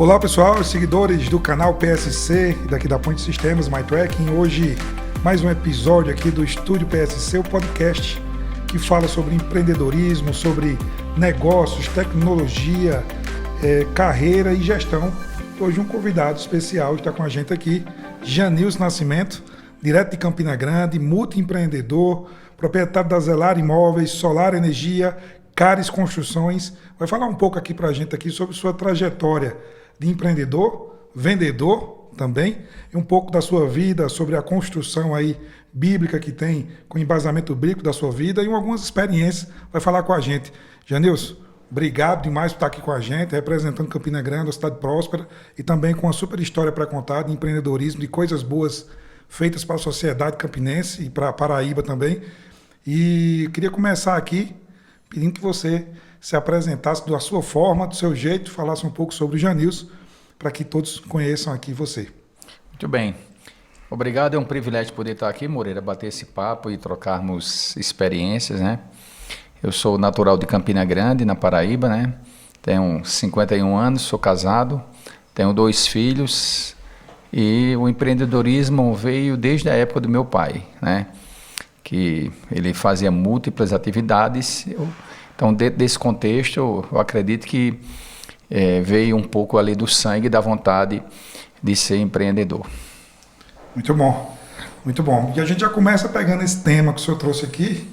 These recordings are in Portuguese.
Olá pessoal, seguidores do canal PSC e daqui da Point Sistemas, MyTracking. Hoje mais um episódio aqui do Estúdio PSC, o podcast que fala sobre empreendedorismo, sobre negócios, tecnologia, carreira e gestão. Hoje um convidado especial está com a gente aqui, Janilson Nascimento, direto de Campina Grande, multiempreendedor, proprietário da Zelar Imóveis, Solar Energia, Cares Construções. Vai falar um pouco aqui para a gente aqui sobre sua trajetória de empreendedor, vendedor também, e um pouco da sua vida, sobre a construção aí bíblica que tem, com embasamento bíblico da sua vida e algumas experiências. Vai falar com a gente. Janilson, obrigado demais por estar aqui com a gente, representando Campina Grande, uma cidade próspera, e também com uma super história para contar de empreendedorismo, de coisas boas feitas para a sociedade campinense e para a Paraíba também. E queria começar aqui pedindo que você se apresentasse da sua forma, do seu jeito, falasse um pouco sobre o Janilson, para que todos conheçam aqui você. Muito bem. Obrigado, é um privilégio poder estar aqui, Moreira, bater esse papo e trocarmos experiências, né? Eu sou natural de Campina Grande, na Paraíba, né? Tenho 51 anos, sou casado, tenho 2 filhos e o empreendedorismo veio desde a época do meu pai, né? Que ele fazia múltiplas atividades. Então, dentro desse contexto, eu acredito que veio um pouco ali do sangue, da vontade de ser empreendedor. Muito bom, muito bom. E a gente já começa pegando esse tema que o senhor trouxe aqui,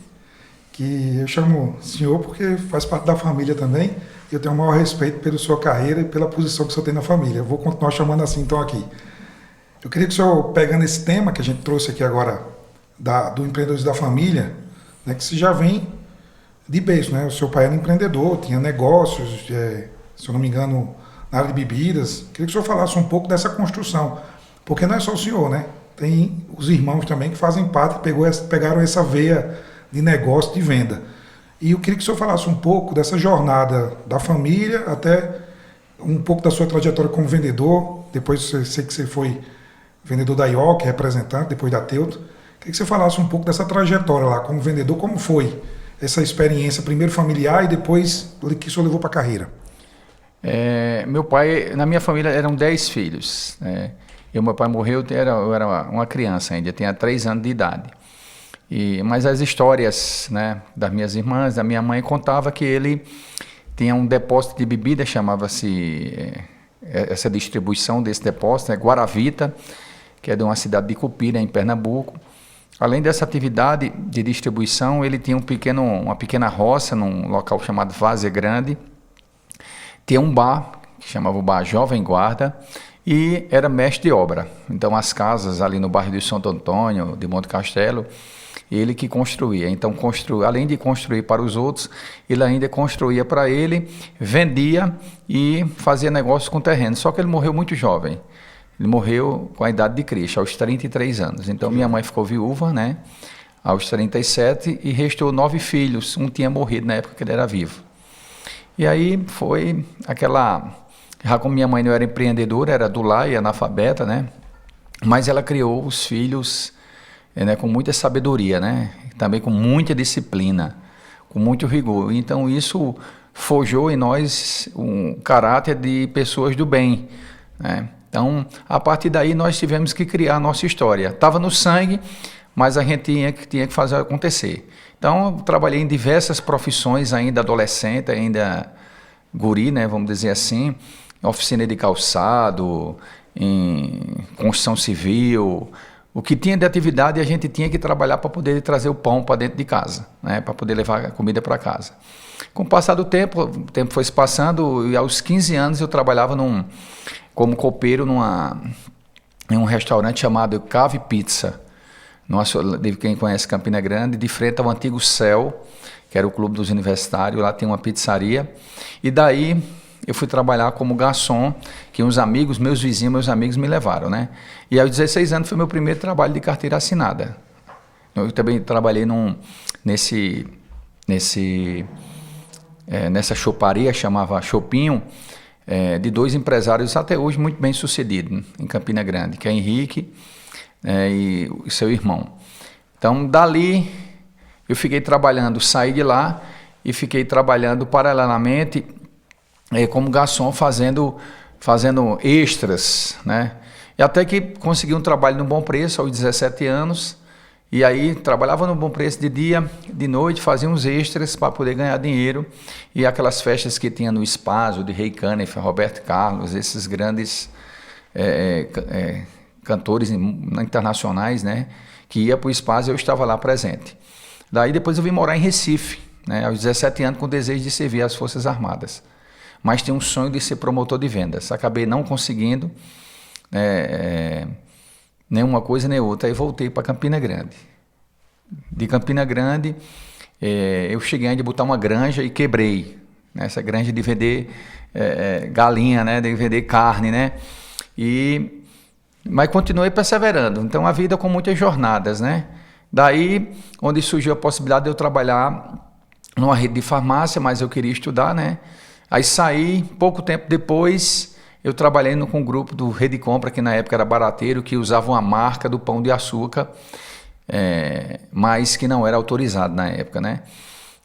que eu chamo senhor porque faz parte da família também, e eu tenho o maior respeito pela sua carreira e pela posição que o senhor tem na família. Eu vou continuar chamando assim, então, aqui. Eu queria que o senhor, pegando esse tema que a gente trouxe aqui agora, do empreendedorismo da família, né, que você já vem de berço, né? O seu pai era empreendedor, tinha negócios, se eu não me engano, na área de bebidas. Queria que o senhor falasse um pouco dessa construção, porque não é só o senhor, né? Tem os irmãos também que fazem parte, pegaram essa veia de negócio, de venda. E eu queria que o senhor falasse um pouco dessa jornada da família, até um pouco da sua trajetória como vendedor. Depois eu sei que você foi vendedor da IOC, representante, depois da Teuto. Queria que você falasse um pouco dessa trajetória lá como vendedor, como foi essa experiência, primeiro familiar e depois que o senhor levou para a carreira. Meu pai, na minha família eram 10 filhos, né? Meu pai morreu, eu era uma criança ainda, tinha 3 anos de idade. Mas as histórias, né, das minhas irmãs, da minha mãe, contava que ele tinha um depósito de bebida, chamava-se, essa distribuição desse depósito, Guaravita, que é de uma cidade de Cupira, em Pernambuco. Além dessa atividade de distribuição, ele tinha uma pequena roça num local chamado Várzea Grande. Tinha um bar, que chamava o Bar Jovem Guarda, e era mestre de obra. Então, as casas ali no bairro de Santo Antônio, de Monte Castelo, ele que construía. Então, além de construir para os outros, ele ainda construía para ele, vendia e fazia negócio com terreno. Só que ele morreu muito jovem. Ele morreu com a idade de Cristo, aos 33 anos. Então, minha mãe ficou viúva, né, aos 37, e restou 9 filhos. Um tinha morrido na época que ele era vivo. E aí foi aquela... Já como minha mãe não era empreendedora, era do lar e analfabeta, né, mas ela criou os filhos, né, com muita sabedoria, né, também com muita disciplina, com muito rigor. Então, isso forjou em nós um caráter de pessoas do bem, né. Então, a partir daí, nós tivemos que criar a nossa história. Estava no sangue, mas a gente tinha que fazer acontecer. Então, eu trabalhei em diversas profissões, ainda adolescente, ainda guri, né, vamos dizer assim, em oficina de calçado, em construção civil. O que tinha de atividade, a gente tinha que trabalhar para poder trazer o pão para dentro de casa, né, para poder levar a comida para casa. Com o passar do tempo, o tempo foi se passando, e aos 15 anos eu trabalhava como copeiro em um restaurante chamado Cave Pizza, de quem conhece Campina Grande, de frente ao antigo Céu, que era o clube dos universitários. Lá tem uma pizzaria, e daí eu fui trabalhar como garçom, que meus vizinhos me levaram, né? E aos 16 anos foi meu primeiro trabalho de carteira assinada. Eu também trabalhei nessa choparia, chamava Chopinho, de 2 empresários até hoje muito bem sucedidos em Campina Grande, que é Henrique e seu irmão. Então, dali eu fiquei trabalhando, saí de lá e fiquei trabalhando paralelamente como garçom, fazendo extras, né? E até que consegui um trabalho no Bom Preço aos 17 anos. E aí trabalhava no Bom Preço de dia, de noite, fazia uns extras para poder ganhar dinheiro. E aquelas festas que tinha no Espaço, de Rei Caneff, Roberto Carlos, esses grandes cantores internacionais, né? Que ia para o Espaço, eu estava lá presente. Daí depois eu vim morar em Recife, né? Aos 17 anos, com o desejo de servir as Forças Armadas. Mas tinha um sonho de ser promotor de vendas. Acabei não conseguindo nenhuma coisa nem outra. Aí voltei para Campina Grande. De Campina Grande, eu cheguei a botar uma granja e quebrei. Né? Essa granja de vender galinha, né? De vender carne, né? Mas continuei perseverando. Então a vida com muitas jornadas, né? Daí, onde surgiu a possibilidade de eu trabalhar numa rede de farmácia, mas eu queria estudar, né? Aí saí, pouco tempo depois, eu trabalhei com um grupo do Rede Compra, que na época era barateiro, que usava uma marca do Pão de Açúcar, mas que não era autorizado na época, né?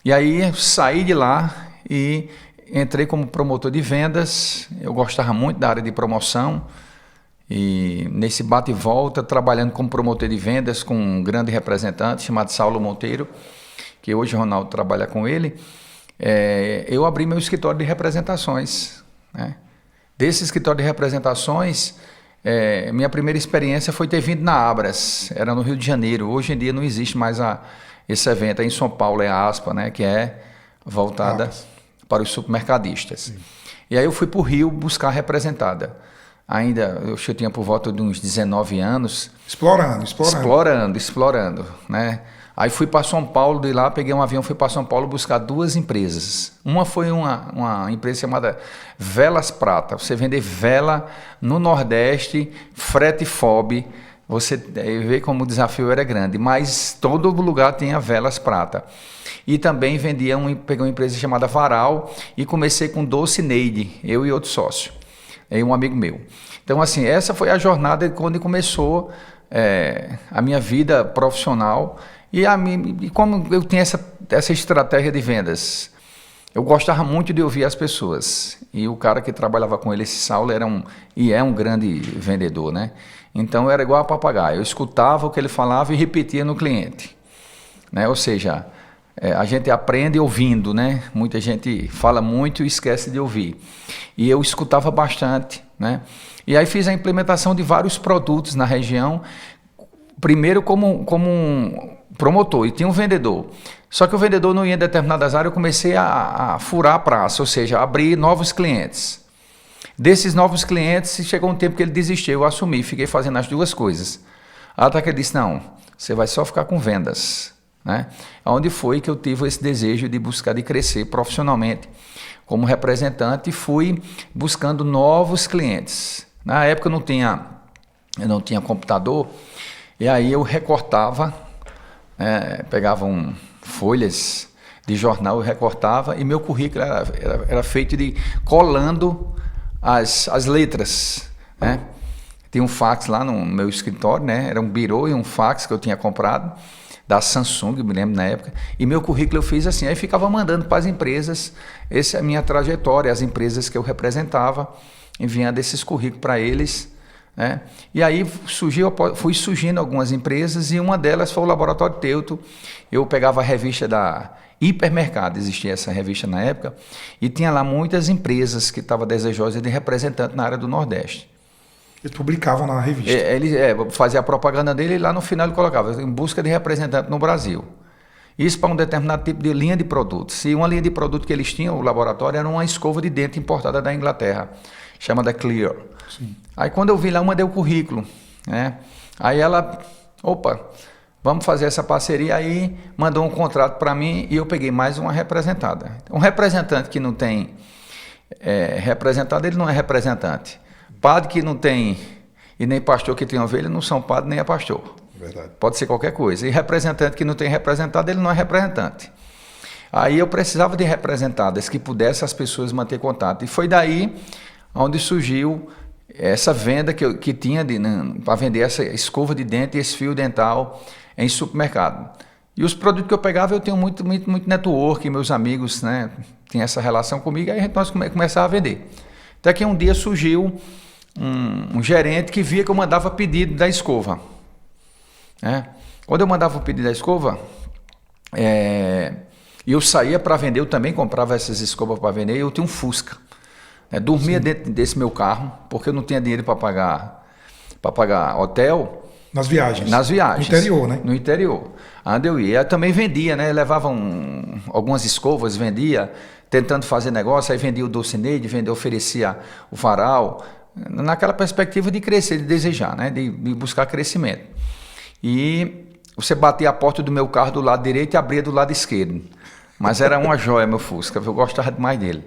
E aí saí de lá e entrei como promotor de vendas. Eu gostava muito da área de promoção e nesse bate e volta, trabalhando como promotor de vendas com um grande representante chamado Saulo Monteiro, que hoje o Ronaldo trabalha com ele. Eu abri meu escritório de representações, né? Desse escritório de representações, minha primeira experiência foi ter vindo na Abras, era no Rio de Janeiro. Hoje em dia não existe mais esse evento, em São Paulo é a ASPA, né? Que é voltada para os supermercadistas. Sim. E aí eu fui para o Rio buscar representada. Ainda, eu tinha por volta de uns 19 anos. Explorando, né? Aí fui para São Paulo, de lá peguei um avião, fui para São Paulo buscar 2 empresas. Uma foi uma empresa chamada Velas Prata. Você vender vela no Nordeste, frete FOB. Você vê como o desafio era grande, mas todo lugar tinha Velas Prata. E também peguei uma empresa chamada Varal e comecei com Doce Neide, eu e outro sócio, e um amigo meu. Então, assim, essa foi a jornada quando começou a minha vida profissional. E como eu tinha essa estratégia de vendas, eu gostava muito de ouvir as pessoas. E o cara que trabalhava com ele, esse Saulo, é um grande vendedor, né? Então era igual a papagaio. Eu escutava o que ele falava e repetia no cliente, né? Ou seja, a gente aprende ouvindo, né? Muita gente fala muito e esquece de ouvir. E eu escutava bastante, né? E aí fiz a implementação de vários produtos na região. Primeiro como um promotor, e tinha um vendedor. Só que o vendedor não ia em determinadas áreas, eu comecei a furar a praça, ou seja, abrir novos clientes. Desses novos clientes, chegou um tempo que ele desistiu, eu assumi, fiquei fazendo as 2 coisas. Até que ele disse, não, você vai só ficar com vendas, né? Onde foi que eu tive esse desejo de buscar, de crescer profissionalmente como representante, e fui buscando novos clientes. Na época eu não tinha computador, e aí eu recortava, pegava folhas de jornal, eu recortava, e meu currículo era feito de colando as letras, né? Tinha um fax lá no meu escritório, né? Era um birô e um fax que eu tinha comprado da Samsung, me lembro na época, e meu currículo eu fiz assim, aí ficava mandando para as empresas, essa é a minha trajetória, as empresas que eu representava, enviando esses currículos para eles, né? E aí fui surgindo algumas empresas, e uma delas foi o Laboratório Teuto. Eu pegava a revista da Hipermercado, existia essa revista na época, e tinha lá muitas empresas que estavam desejosas de representante na área do Nordeste. Eles publicavam na revista. Ele fazia a propaganda dele, e lá no final ele colocava em busca de representante no Brasil. Isso para um determinado tipo de linha de produtos. E uma linha de produto que eles tinham, o laboratório, era uma escova de dente importada da Inglaterra, chamada Clear. Sim. Aí quando eu vi lá, eu mandei o currículo, né? Aí ela, vamos fazer essa parceria. Aí mandou um contrato para mim, e eu peguei mais uma representada. Um representante que não tem representado, ele não é representante. Padre que não tem, e nem pastor que tem ovelha, não são padre nem é pastor. Verdade. Pode ser qualquer coisa. E representante que não tem representado, ele não é representante. Aí eu precisava de representadas que pudessem as pessoas manter contato. E foi daí onde surgiu essa venda que tinha para vender essa escova de dente e esse fio dental em supermercado. E os produtos que eu pegava, eu tenho muito network, meus amigos, né, tinham essa relação comigo, aí nós começávamos a vender. Até que um dia surgiu um gerente que via que eu mandava pedido da escova. Quando eu mandava o pedido da escova, e eu saía para vender, eu também comprava essas escovas para vender, e eu tinha um Fusca. Dormia dentro desse meu carro, porque eu não tinha dinheiro para pagar hotel. Nas viagens? Nas viagens. No interior, né? No interior. Onde eu ia. Eu também vendia, né? Levava algumas escovas, vendia, tentando fazer negócio, aí vendia o Dulcinei, oferecia o varal, naquela perspectiva de crescer, de desejar, né? De buscar crescimento. E você batia a porta do meu carro do lado direito e abria do lado esquerdo. Mas era uma joia, meu Fusca, eu gostava demais dele.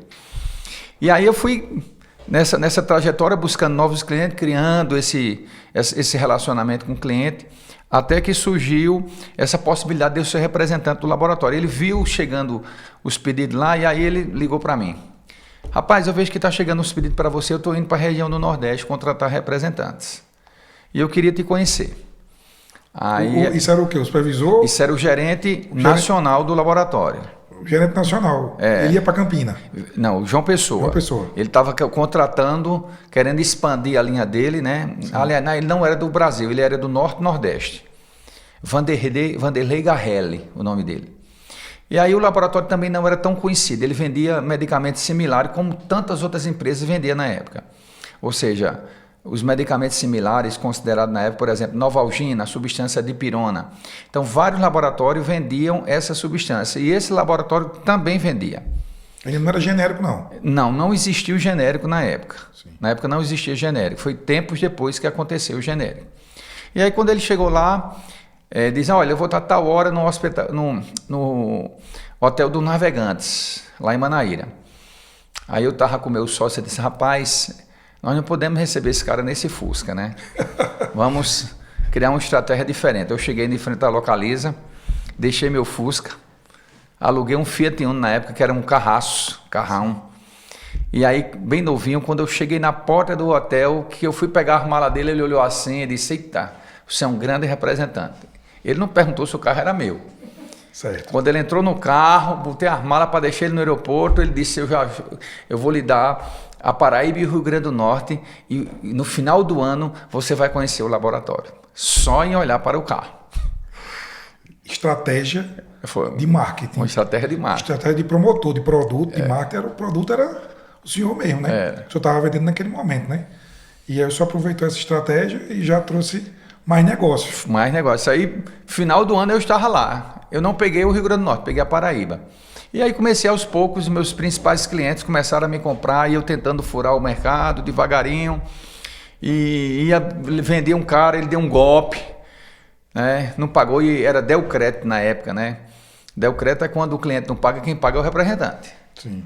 E aí eu fui nessa trajetória buscando novos clientes, criando esse relacionamento com o cliente, até que surgiu essa possibilidade de eu ser representante do laboratório. Ele viu chegando os pedidos lá e aí ele ligou para mim. Rapaz, eu vejo que está chegando os pedidos para você, eu estou indo para a região do Nordeste contratar representantes. E eu queria te conhecer. Aí, isso era o quê? O supervisor? Isso era o gerente nacional do laboratório. O gerente nacional. Ele ia para Campina? Não, João Pessoa. João Pessoa. Ele estava contratando, querendo expandir a linha dele, né? Aliás, ele não era do Brasil, ele era do Norte e Nordeste. Vanderlei Garrelli, o nome dele. E aí o laboratório também não era tão conhecido, ele vendia medicamentos similares como tantas outras empresas vendiam na época. Ou seja, os medicamentos similares considerados na época, por exemplo, Novalgina, a substância dipirona. Então, vários laboratórios vendiam essa substância e esse laboratório também vendia. Ele não era genérico, não? Não existia o genérico na época. Sim. Na época não existia genérico, foi tempos depois que aconteceu o genérico. E aí, quando ele chegou lá, dizem, olha, eu vou estar tal hora no Hotel dos Navegantes, lá em Manaíra. Aí eu estava com o meu sócio e disse, rapaz, nós não podemos receber esse cara nesse Fusca, né? Vamos criar uma estratégia diferente. Eu cheguei de frente à Localiza, deixei meu Fusca, aluguei um Fiat Uno na época, que era um carrão. E aí, bem novinho, quando eu cheguei na porta do hotel, que eu fui pegar a mala dele, ele olhou assim e disse, eita, você é um grande representante. Ele não perguntou se o carro era meu. Certo. Quando ele entrou no carro, botei as malas para deixar ele no aeroporto, ele disse, eu vou lhe dar a Paraíba e o Rio Grande do Norte e no final do ano você vai conhecer o laboratório. Só em olhar para o carro. Estratégia de marketing. Uma estratégia de marketing. Estratégia de promotor, de produto, de marketing. O produto era o senhor mesmo, né? O senhor estava vendendo naquele momento, né? E aí o senhor aproveitou essa estratégia e já trouxe mais negócios. Mais negócios. Aí, final do ano eu estava lá. Eu não peguei o Rio Grande do Norte, peguei a Paraíba. E aí comecei aos poucos, meus principais clientes começaram a me comprar e eu tentando furar o mercado devagarinho. E ia vender um cara, ele deu um golpe, né? Não pagou e era Delcrédito na época, né? Delcrédito é quando o cliente não paga, quem paga é o representante. Sim.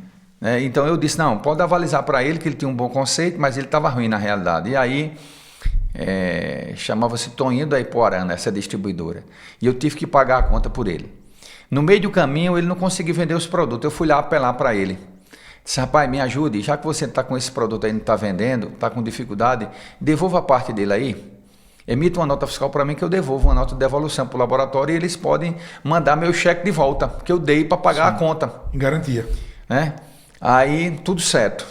Então eu disse, não, pode avalizar para ele que ele tinha um bom conceito, mas ele estava ruim na realidade. E aí chamava-se Toninho da Ipoarana, essa distribuidora. E eu tive que pagar a conta por ele. No meio do caminho, ele não conseguiu vender os produtos. Eu fui lá apelar para ele. Disse, rapaz, me ajude, já que você está com esse produto aí, não está vendendo, está com dificuldade, devolva a parte dele aí. Emita uma nota fiscal para mim que eu devolvo uma nota de devolução para o laboratório e eles podem mandar meu cheque de volta, que eu dei para pagar a conta. Em garantia. Aí, tudo certo.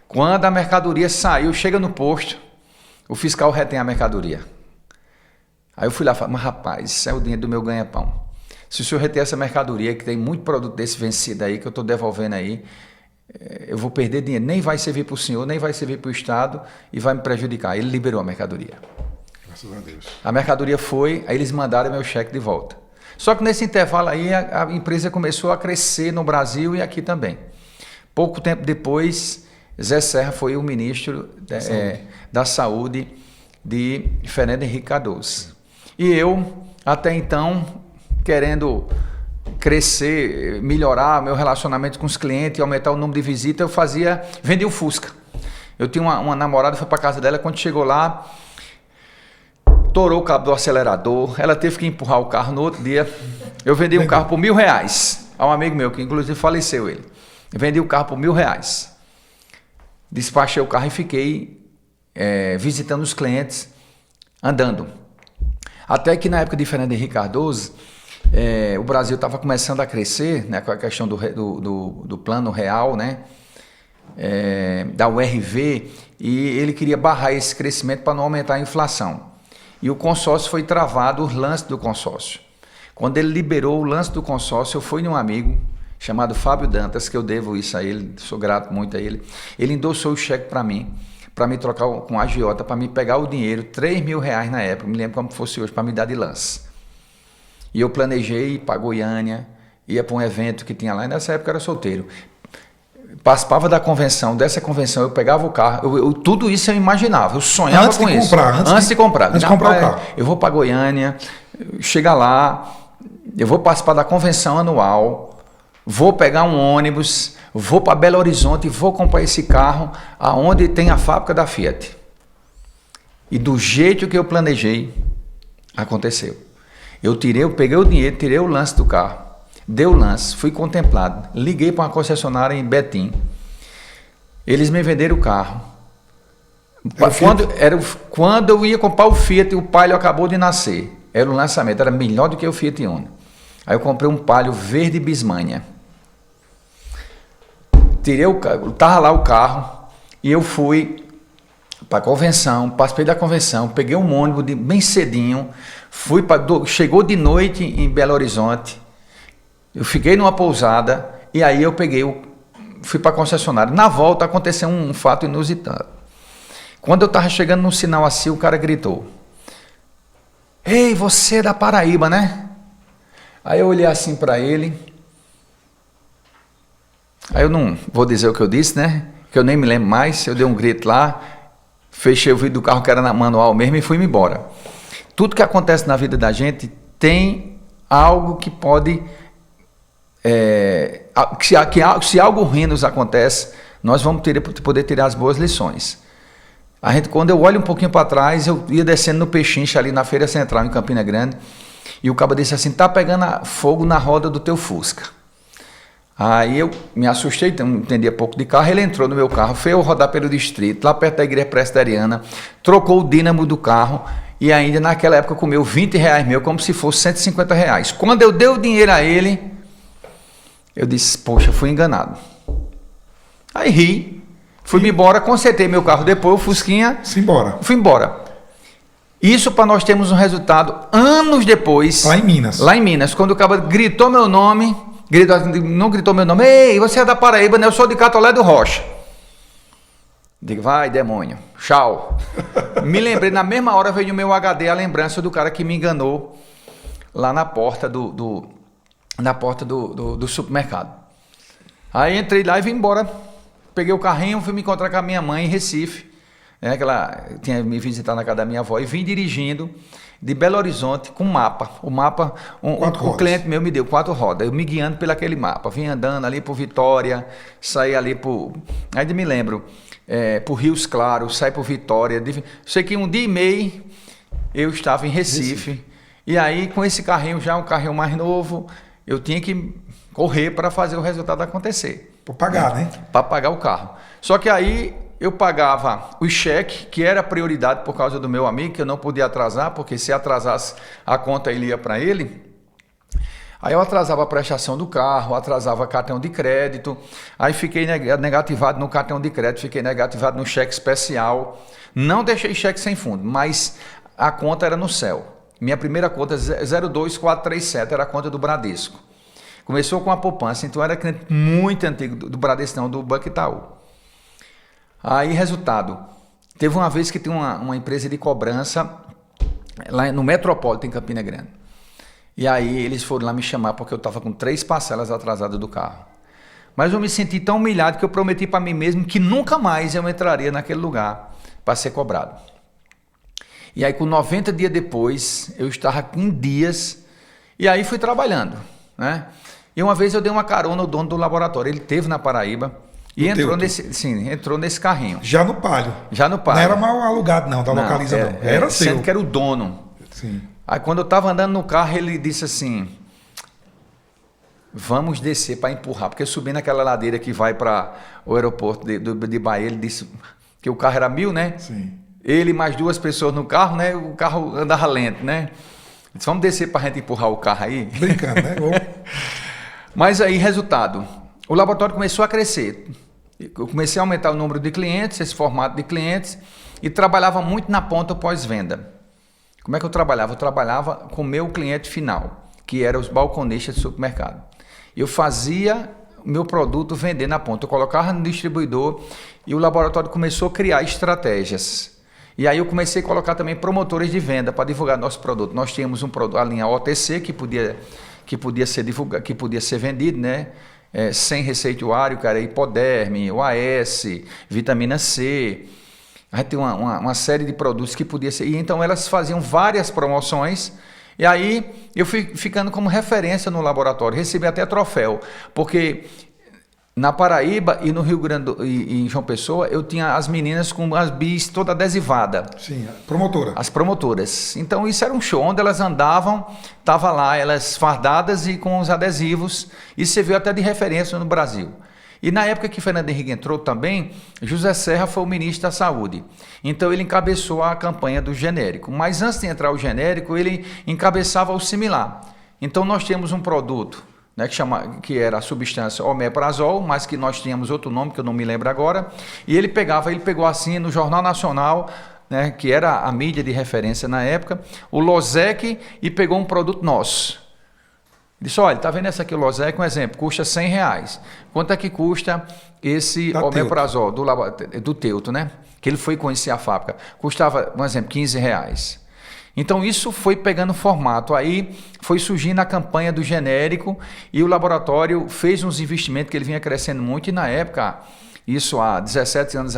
Quando a mercadoria saiu, chega no posto, o fiscal retém a mercadoria. Aí eu fui lá e falei, mas rapaz, isso é o dinheiro do meu ganha-pão. Se o senhor reter essa mercadoria, que tem muito produto desse vencido aí, que eu estou devolvendo aí, eu vou perder dinheiro. Nem vai servir para o senhor, nem vai servir para o Estado e vai me prejudicar. Ele liberou a mercadoria. Graças a Deus. A mercadoria foi, aí eles mandaram meu cheque de volta. Só que nesse intervalo aí, a empresa começou a crescer no Brasil e aqui também. Pouco tempo depois, Zé Serra foi o ministro da Saúde de Fernando Henrique Cardoso. E eu, até então, querendo crescer, melhorar meu relacionamento com os clientes, aumentar o número de visitas, vendia um Fusca. Eu tinha uma namorada, fui para casa dela, quando chegou lá, torou o cabo do acelerador, ela teve que empurrar o carro no outro dia. Eu vendi um carro por R$1.000 a um amigo meu, que inclusive faleceu ele. Eu vendi o carro por R$1.000. Despachei o carro e fiquei visitando os clientes, andando. Até que na época de Fernando Henrique Cardoso, o Brasil estava começando a crescer, né, com a questão do plano real, né? da URV, e ele queria barrar esse crescimento para não aumentar a inflação. E o consórcio foi travado, os lances do consórcio. Quando ele liberou o lance do consórcio, eu fui num amigo chamado Fábio Dantas, que eu devo isso a ele, sou grato muito a ele. Ele endossou o cheque para mim, para me trocar com a agiota, para me pegar o dinheiro, R$3.000 na época, me lembro como fosse hoje, para me dar de lance. E eu planejei ir para Goiânia, ia para um evento que tinha lá, e nessa época eu era solteiro. Participava da convenção, dessa convenção eu pegava o carro, tudo isso eu imaginava, eu sonhava com isso. Antes de comprar o carro. Eu vou para Goiânia, chega lá, eu vou participar da convenção anual, vou pegar um ônibus, vou para Belo Horizonte e vou comprar esse carro aonde tem a fábrica da Fiat. E do jeito que eu planejei, aconteceu. Eu peguei o dinheiro, tirei o lance do carro, dei o lance, fui contemplado, liguei para uma concessionária em Betim. Eles me venderam o carro. Quando eu ia comprar o Fiat, o Palio acabou de nascer. Era um lançamento, era melhor do que o Fiat Uno. Aí eu comprei um Palio verde Bismanha. Tirei o carro, estava lá o carro, e eu fui para a convenção, participei da convenção, peguei um ônibus bem cedinho, chegou de noite em Belo Horizonte, eu fiquei numa pousada, e aí eu fui para a concessionária. Na volta aconteceu um fato inusitado. Quando eu estava chegando num sinal assim, o cara gritou: "Ei, você é da Paraíba, né?" Aí eu olhei assim para ele. Aí eu não vou dizer o que eu disse, né? Que eu nem me lembro mais. Eu dei um grito lá, fechei o vidro do carro que era na manual mesmo e fui-me embora. Tudo que acontece na vida da gente tem algo que pode... se algo ruim nos acontece, nós vamos poder tirar as boas lições. Quando eu olho um pouquinho para trás, eu ia descendo no Pechincha ali na Feira Central em Campina Grande, e o cabo disse assim: "Tá pegando fogo na roda do teu Fusca". Aí eu me assustei, então não entendia pouco de carro. Ele entrou no meu carro, fez eu rodar pelo distrito, lá perto da igreja presbiteriana, trocou o dínamo do carro, e ainda naquela época comeu R$20 meu, como se fosse R$150. Quando eu dei o dinheiro a ele, eu disse: "Poxa, fui enganado". Aí ri, fui-me embora, consertei meu carro depois, o Fusquinha, fui embora. Isso para nós termos um resultado anos depois. Lá em Minas. Lá em Minas, quando o cara gritou meu nome... não gritou meu nome: "Ei, você é da Paraíba, né? Eu sou de Catolé do Rocha". Digo: "Vai, demônio, tchau". Me lembrei, na mesma hora veio no meu HD a lembrança do cara que me enganou lá na porta do supermercado. Aí entrei lá e vim embora. Peguei o carrinho, fui me encontrar com a minha mãe em Recife, né, que ela tinha me visitado na casa da minha avó, e vim dirigindo de Belo Horizonte com mapa. O mapa, um cliente meu me deu 4 rodas, eu me guiando pelo aquele mapa. Vim andando ali por Vitória, saí ali por... Ainda me lembro, por Rios Claros, saí por Vitória. Sei que um dia e meio eu estava em Recife. E aí, com esse carrinho, já um carrinho mais novo, eu tinha que correr para fazer o resultado acontecer. Para pagar, né? Para pagar o carro. Só que aí... eu pagava os cheques, que era prioridade por causa do meu amigo, que eu não podia atrasar, porque se atrasasse a conta ele ia para ele. Aí eu atrasava a prestação do carro, atrasava cartão de crédito, aí fiquei negativado no cartão de crédito, fiquei negativado no cheque especial. Não deixei cheque sem fundo, mas a conta era no céu. Minha primeira conta, 02437, era a conta do Bradesco. Começou com a poupança, então era cliente muito antigo do Bradesco, não, do Banco Itaú. Aí, resultado, teve uma vez que tem uma empresa de cobrança lá no Metropolitan, em Campina Grande. E aí eles foram lá me chamar porque eu estava com 3 parcelas atrasadas do carro. Mas eu me senti tão humilhado que eu prometi para mim mesmo que nunca mais eu entraria naquele lugar para ser cobrado. E aí, com 90 dias depois, eu estava em dias, e aí fui trabalhando, né? E uma vez eu dei uma carona ao dono do laboratório, ele esteve na Paraíba, e entrou nesse carrinho. Já no Palio. Já no Palio. Não era mal alugado, não, da Localiza, não. Era seu. Sendo que era o dono. Sim. Aí, quando eu estava andando no carro, ele disse assim: "Vamos descer para empurrar", porque subindo aquela ladeira que vai para o aeroporto de Bahia, ele disse que o carro era 1000, né? Sim. Ele mais 2 pessoas no carro, né? O carro andava lento, né? Ele disse: "Vamos descer para a gente empurrar o carro aí?" Brincando, né? Mas aí, resultado, o laboratório começou a crescer. Eu comecei a aumentar o número de clientes, esse formato de clientes, e trabalhava muito na ponta pós-venda. Como é que eu trabalhava? Eu trabalhava com o meu cliente final, que eram os balconistas de supermercado. Eu fazia o meu produto vender na ponta, eu colocava no distribuidor e o laboratório começou a criar estratégias. E aí eu comecei a colocar também promotores de venda para divulgar nosso produto. Nós tínhamos um produto, a linha OTC, que podia ser divulgado, que podia ser vendido, né? Sem receituário, cara, hipoderme, OAS, vitamina C. A gente tem uma série de produtos que podia ser. E então elas faziam várias promoções. E aí eu fui ficando como referência no laboratório, recebi até troféu, porque na Paraíba e no Rio Grande e em João Pessoa eu tinha as meninas com as bis toda adesivada. Sim, promotora. As promotoras. Então isso era um show onde elas andavam, tava lá elas fardadas e com os adesivos, e serviu até de referência no Brasil. E na época que Fernando Henrique entrou também, José Serra foi o ministro da Saúde. Então ele encabeçou a campanha do genérico. Mas antes de entrar o genérico, ele encabeçava o similar. Então nós tínhamos um produto, né, que era a substância omeprazol, mas que nós tínhamos outro nome que eu não me lembro agora. E ele pegou assim no Jornal Nacional, né, que era a mídia de referência na época, o Losec, e pegou um produto nosso. Disse, olha, tá vendo essa aqui, o Losec, um exemplo, custa R$100. Quanto é que custa esse omeprazol do Teuto, né? Que ele foi conhecer a fábrica. Custava, um exemplo, R$15. Então isso foi pegando formato. Aí foi surgindo a campanha do genérico e o laboratório fez uns investimentos que ele vinha crescendo muito. E na época, isso há 17 anos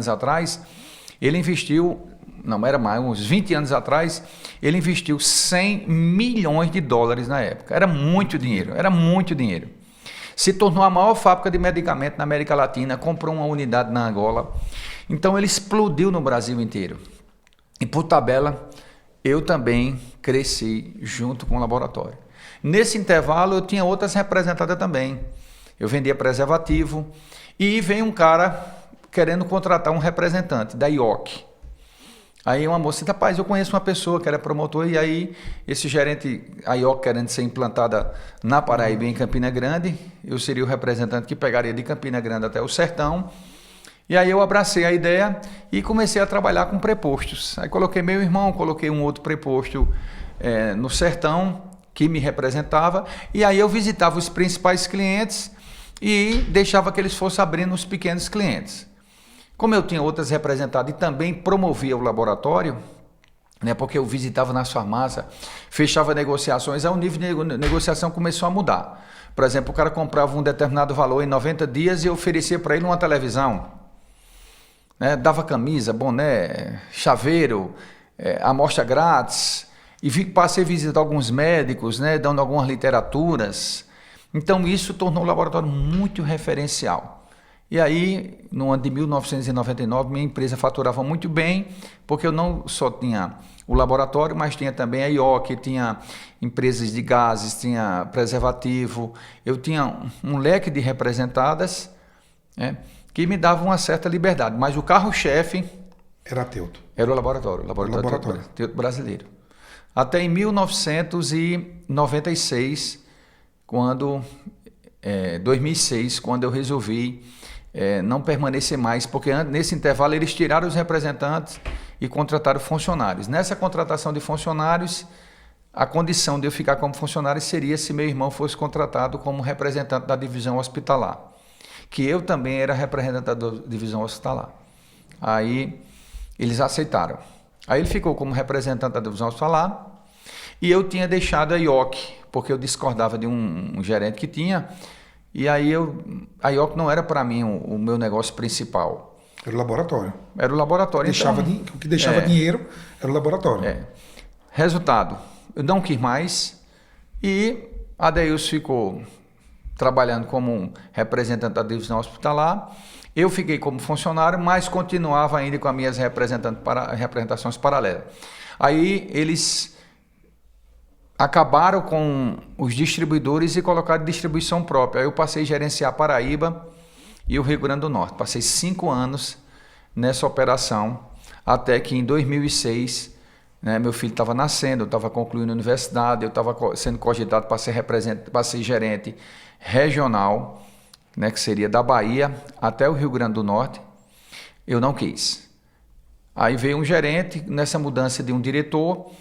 atrás, ele investiu... Não, era mais, uns 20 anos atrás, ele investiu $100 milhões na época. Era muito dinheiro. Se tornou a maior fábrica de medicamento na América Latina, comprou uma unidade na Angola. Então ele explodiu no Brasil inteiro. E por tabela, eu também cresci junto com o laboratório. Nesse intervalo, eu tinha outras representadas também. Eu vendia preservativo e veio um cara querendo contratar um representante da IOC. Aí uma moça disse, rapaz, eu conheço uma pessoa que era promotor, e aí esse gerente, a IOC querendo ser implantada na Paraíba, em Campina Grande, eu seria o representante que pegaria de Campina Grande até o Sertão, e aí eu abracei a ideia e comecei a trabalhar com prepostos. Aí coloquei meu irmão, coloquei um outro preposto no Sertão, que me representava, e aí eu visitava os principais clientes e deixava que eles fossem abrindo os pequenos clientes. Como eu tinha outras representadas e também promovia o laboratório, né, porque eu visitava nas farmácias, fechava negociações, aí o nível de negociação começou a mudar. Por exemplo, o cara comprava um determinado valor em 90 dias e oferecia para ele uma televisão. Né, dava camisa, boné, chaveiro, amostra grátis. E passei a visitar alguns médicos, né, dando algumas literaturas. Então isso tornou o laboratório muito referencial. E aí, no ano de 1999, minha empresa faturava muito bem, porque eu não só tinha o laboratório, mas tinha também a IOC, tinha empresas de gases, tinha preservativo, eu tinha um leque de representadas, né, que me davam uma certa liberdade. Mas o carro-chefe era Teuto. Era o laboratório Teuto brasileiro. Até em 1996, 2006, quando eu resolvi não permanecer mais, porque nesse intervalo eles tiraram os representantes e contrataram funcionários. Nessa contratação de funcionários, a condição de eu ficar como funcionário seria se meu irmão fosse contratado como representante da divisão hospitalar, que eu também era representante da divisão hospitalar. Aí eles aceitaram. Aí ele ficou como representante da divisão hospitalar e eu tinha deixado a IOC, porque eu discordava de um gerente que tinha. E aí a IOC não era para mim o meu negócio principal. Era o laboratório. Era o laboratório. O que deixava dinheiro era o laboratório. Resultado, eu não quis mais e a Deus ficou trabalhando como um representante da divisão hospitalar. Eu fiquei como funcionário, mas continuava ainda com as minhas representações paralelas. Aí eles acabaram com os distribuidores e colocaram distribuição própria. Aí eu passei a gerenciar Paraíba e o Rio Grande do Norte. Passei 5 anos nessa operação, até que em 2006, né, meu filho estava nascendo, eu estava concluindo a universidade, eu estava sendo cogitado para ser gerente regional, né, que seria da Bahia até o Rio Grande do Norte. Eu não quis. Aí veio um gerente, nessa mudança de um diretor,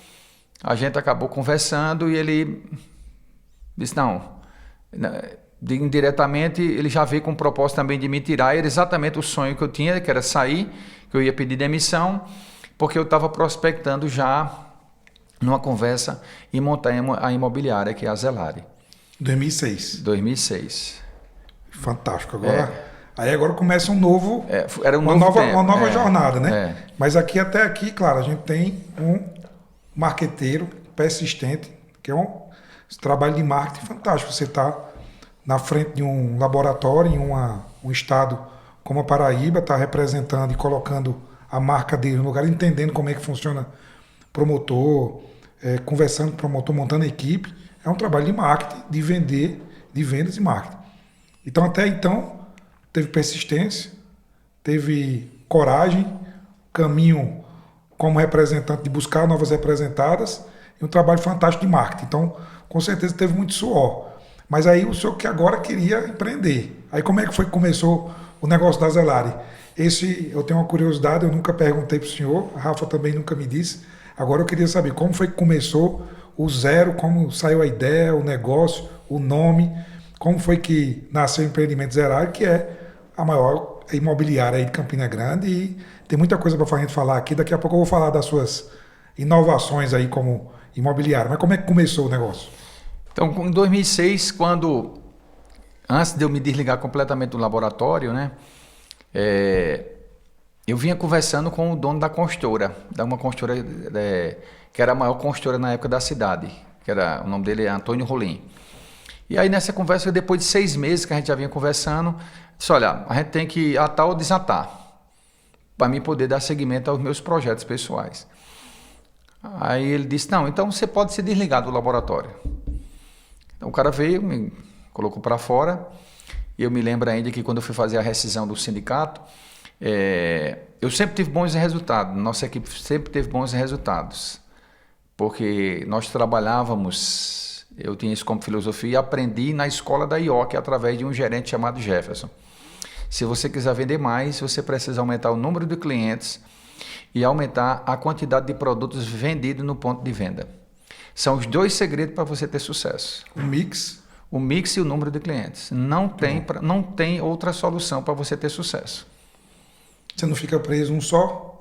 a gente acabou conversando e ele disse, não, indiretamente ele já veio com o propósito também de me tirar, era exatamente o sonho que eu tinha, que era sair, que eu ia pedir demissão, porque eu estava prospectando já numa conversa em montar a imobiliária, que é a Zelari. 2006. Fantástico. Agora começa um novo, uma nova jornada, né? Mas até aqui, claro, a gente tem um marqueteiro persistente, que é um trabalho de marketing fantástico. Você está na frente de um laboratório em um estado como a Paraíba, está representando e colocando a marca dele no lugar, entendendo como é que funciona promotor, conversando com o promotor, montando a equipe. É um trabalho de marketing, de vendas e marketing. Então, até então, teve persistência, teve coragem, caminho como representante de buscar novas representadas e um trabalho fantástico de marketing. Então, com certeza teve muito suor. Mas aí o senhor que agora queria empreender. Aí como é que foi que começou o negócio da Zelari? Eu tenho uma curiosidade, eu nunca perguntei para o senhor, a Rafa também nunca me disse. Agora eu queria saber como foi que começou o zero, como saiu a ideia, o negócio, o nome, como foi que nasceu o Empreendimento Zelari, que é a maior imobiliária aí de Campina Grande, e tem muita coisa para a gente falar aqui. Daqui a pouco eu vou falar das suas inovações aí como imobiliária. Mas como é que começou o negócio? Então, em 2006, antes de eu me desligar completamente do laboratório, né, eu vinha conversando com o dono da construtora, uma construtora que era a maior construtora na época da cidade, o nome dele é Antônio Rolim. E aí nessa conversa, depois de 6 meses que a gente já vinha conversando, disse, olha, a gente tem que atar ou desatar, para mim poder dar seguimento aos meus projetos pessoais. Aí ele disse, não, então você pode se desligar do laboratório. Então o cara veio, me colocou para fora, e eu me lembro ainda que quando eu fui fazer a rescisão do sindicato, eu sempre tive bons resultados, nossa equipe sempre teve bons resultados, porque nós trabalhávamos, eu tinha isso como filosofia, e aprendi na escola da IOC através de um gerente chamado Jefferson. Se você quiser vender mais, você precisa aumentar o número de clientes e aumentar a quantidade de produtos vendidos no ponto de venda. São os 2 segredos para você ter sucesso. O mix e o número de clientes. Não tem outra solução para você ter sucesso. Você não fica preso um só?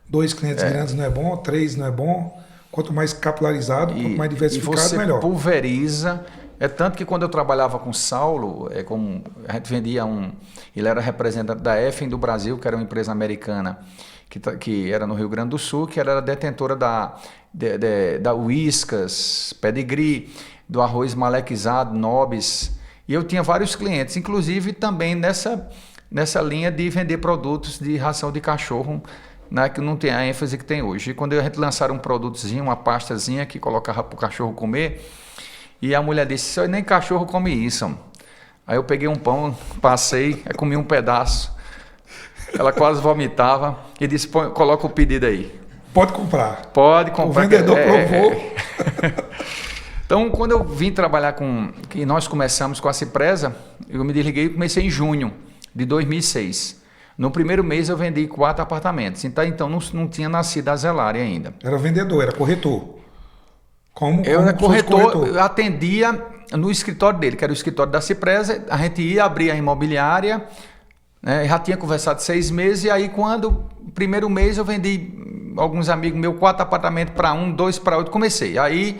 2 clientes grandes não é bom, 3 não é bom. Quanto mais capilarizado, quanto mais diversificado, melhor. Você pulveriza. É tanto que quando eu trabalhava com o Saulo, a gente vendia ele era representante da Effen do Brasil, que era uma empresa americana, que era no Rio Grande do Sul, que era detentora da Whiskas, Pedigree, do arroz malequizado, Nobis. E eu tinha vários clientes, inclusive também nessa linha de vender produtos de ração de cachorro, né, que não tem a ênfase que tem hoje. E quando a gente lançaram um produtozinho, uma pastazinha que colocava para o cachorro comer, e a mulher disse, nem cachorro come isso. Aí eu peguei um pão, passei, comi um pedaço, ela quase vomitava e disse, coloca o pedido aí. Pode comprar. Pode comprar. O vendedor provou. Então, quando eu vim trabalhar que nós começamos com a Cipresa, eu me desliguei e comecei em junho de 2006. No primeiro mês eu vendi 4 apartamentos. Então não tinha nascido a Zelari ainda. Era vendedor, era corretor. Eu era corretor, eu atendia no escritório dele, que era o escritório da Cipresa. A gente ia abrir a imobiliária, né, já tinha conversado 6 meses, e aí primeiro mês eu vendi alguns amigos meus 4 apartamentos para 1, 2 para 8, comecei. Aí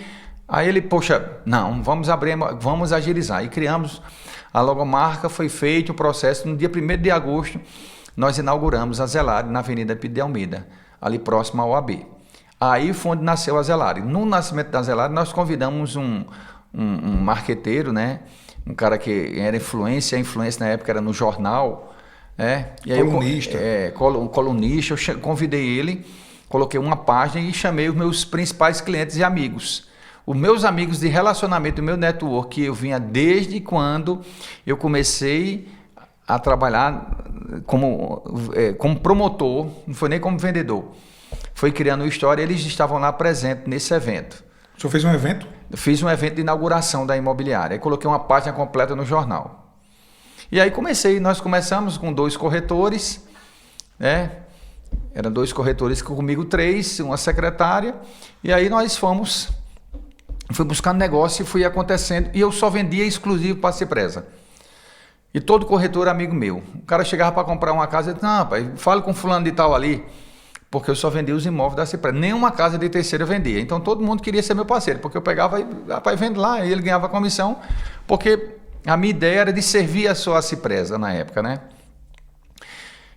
ele, poxa, não, vamos agilizar. E criamos a logomarca, foi feito o processo. No dia 1º de agosto, nós inauguramos a Zelari na Avenida Pedro de Almeida, ali próximo ao OAB. Aí foi onde nasceu a Zelari. No nascimento da Zelari, nós convidamos um marqueteiro, né? Um cara que era influência, a influência na época era no jornal, né? E aí colunista. Colunista, eu convidei ele, coloquei uma página e chamei os meus principais clientes e amigos. Os meus amigos de relacionamento, o meu network, que eu vinha desde quando eu comecei a trabalhar como promotor, não foi nem como vendedor. Foi criando uma história, eles estavam lá presentes nesse evento. O senhor fez um evento? Eu fiz um evento de inauguração da imobiliária. Aí coloquei uma página completa no jornal. E aí nós começamos com 2 corretores, né? Eram 2 corretores, comigo 3, uma secretária, e aí fui buscando negócio e fui acontecendo, e eu só vendia exclusivo para a Cipresa. E todo corretor amigo meu. O cara chegava para comprar uma casa e disse, não, rapaz, fale com fulano de tal ali, porque eu só vendia os imóveis da Cipresa. Nenhuma casa de terceiro eu vendia. Então todo mundo queria ser meu parceiro, porque eu pegava e, rapaz, vende lá, e ele ganhava comissão, porque a minha ideia era de servir só a Cipresa na época, né?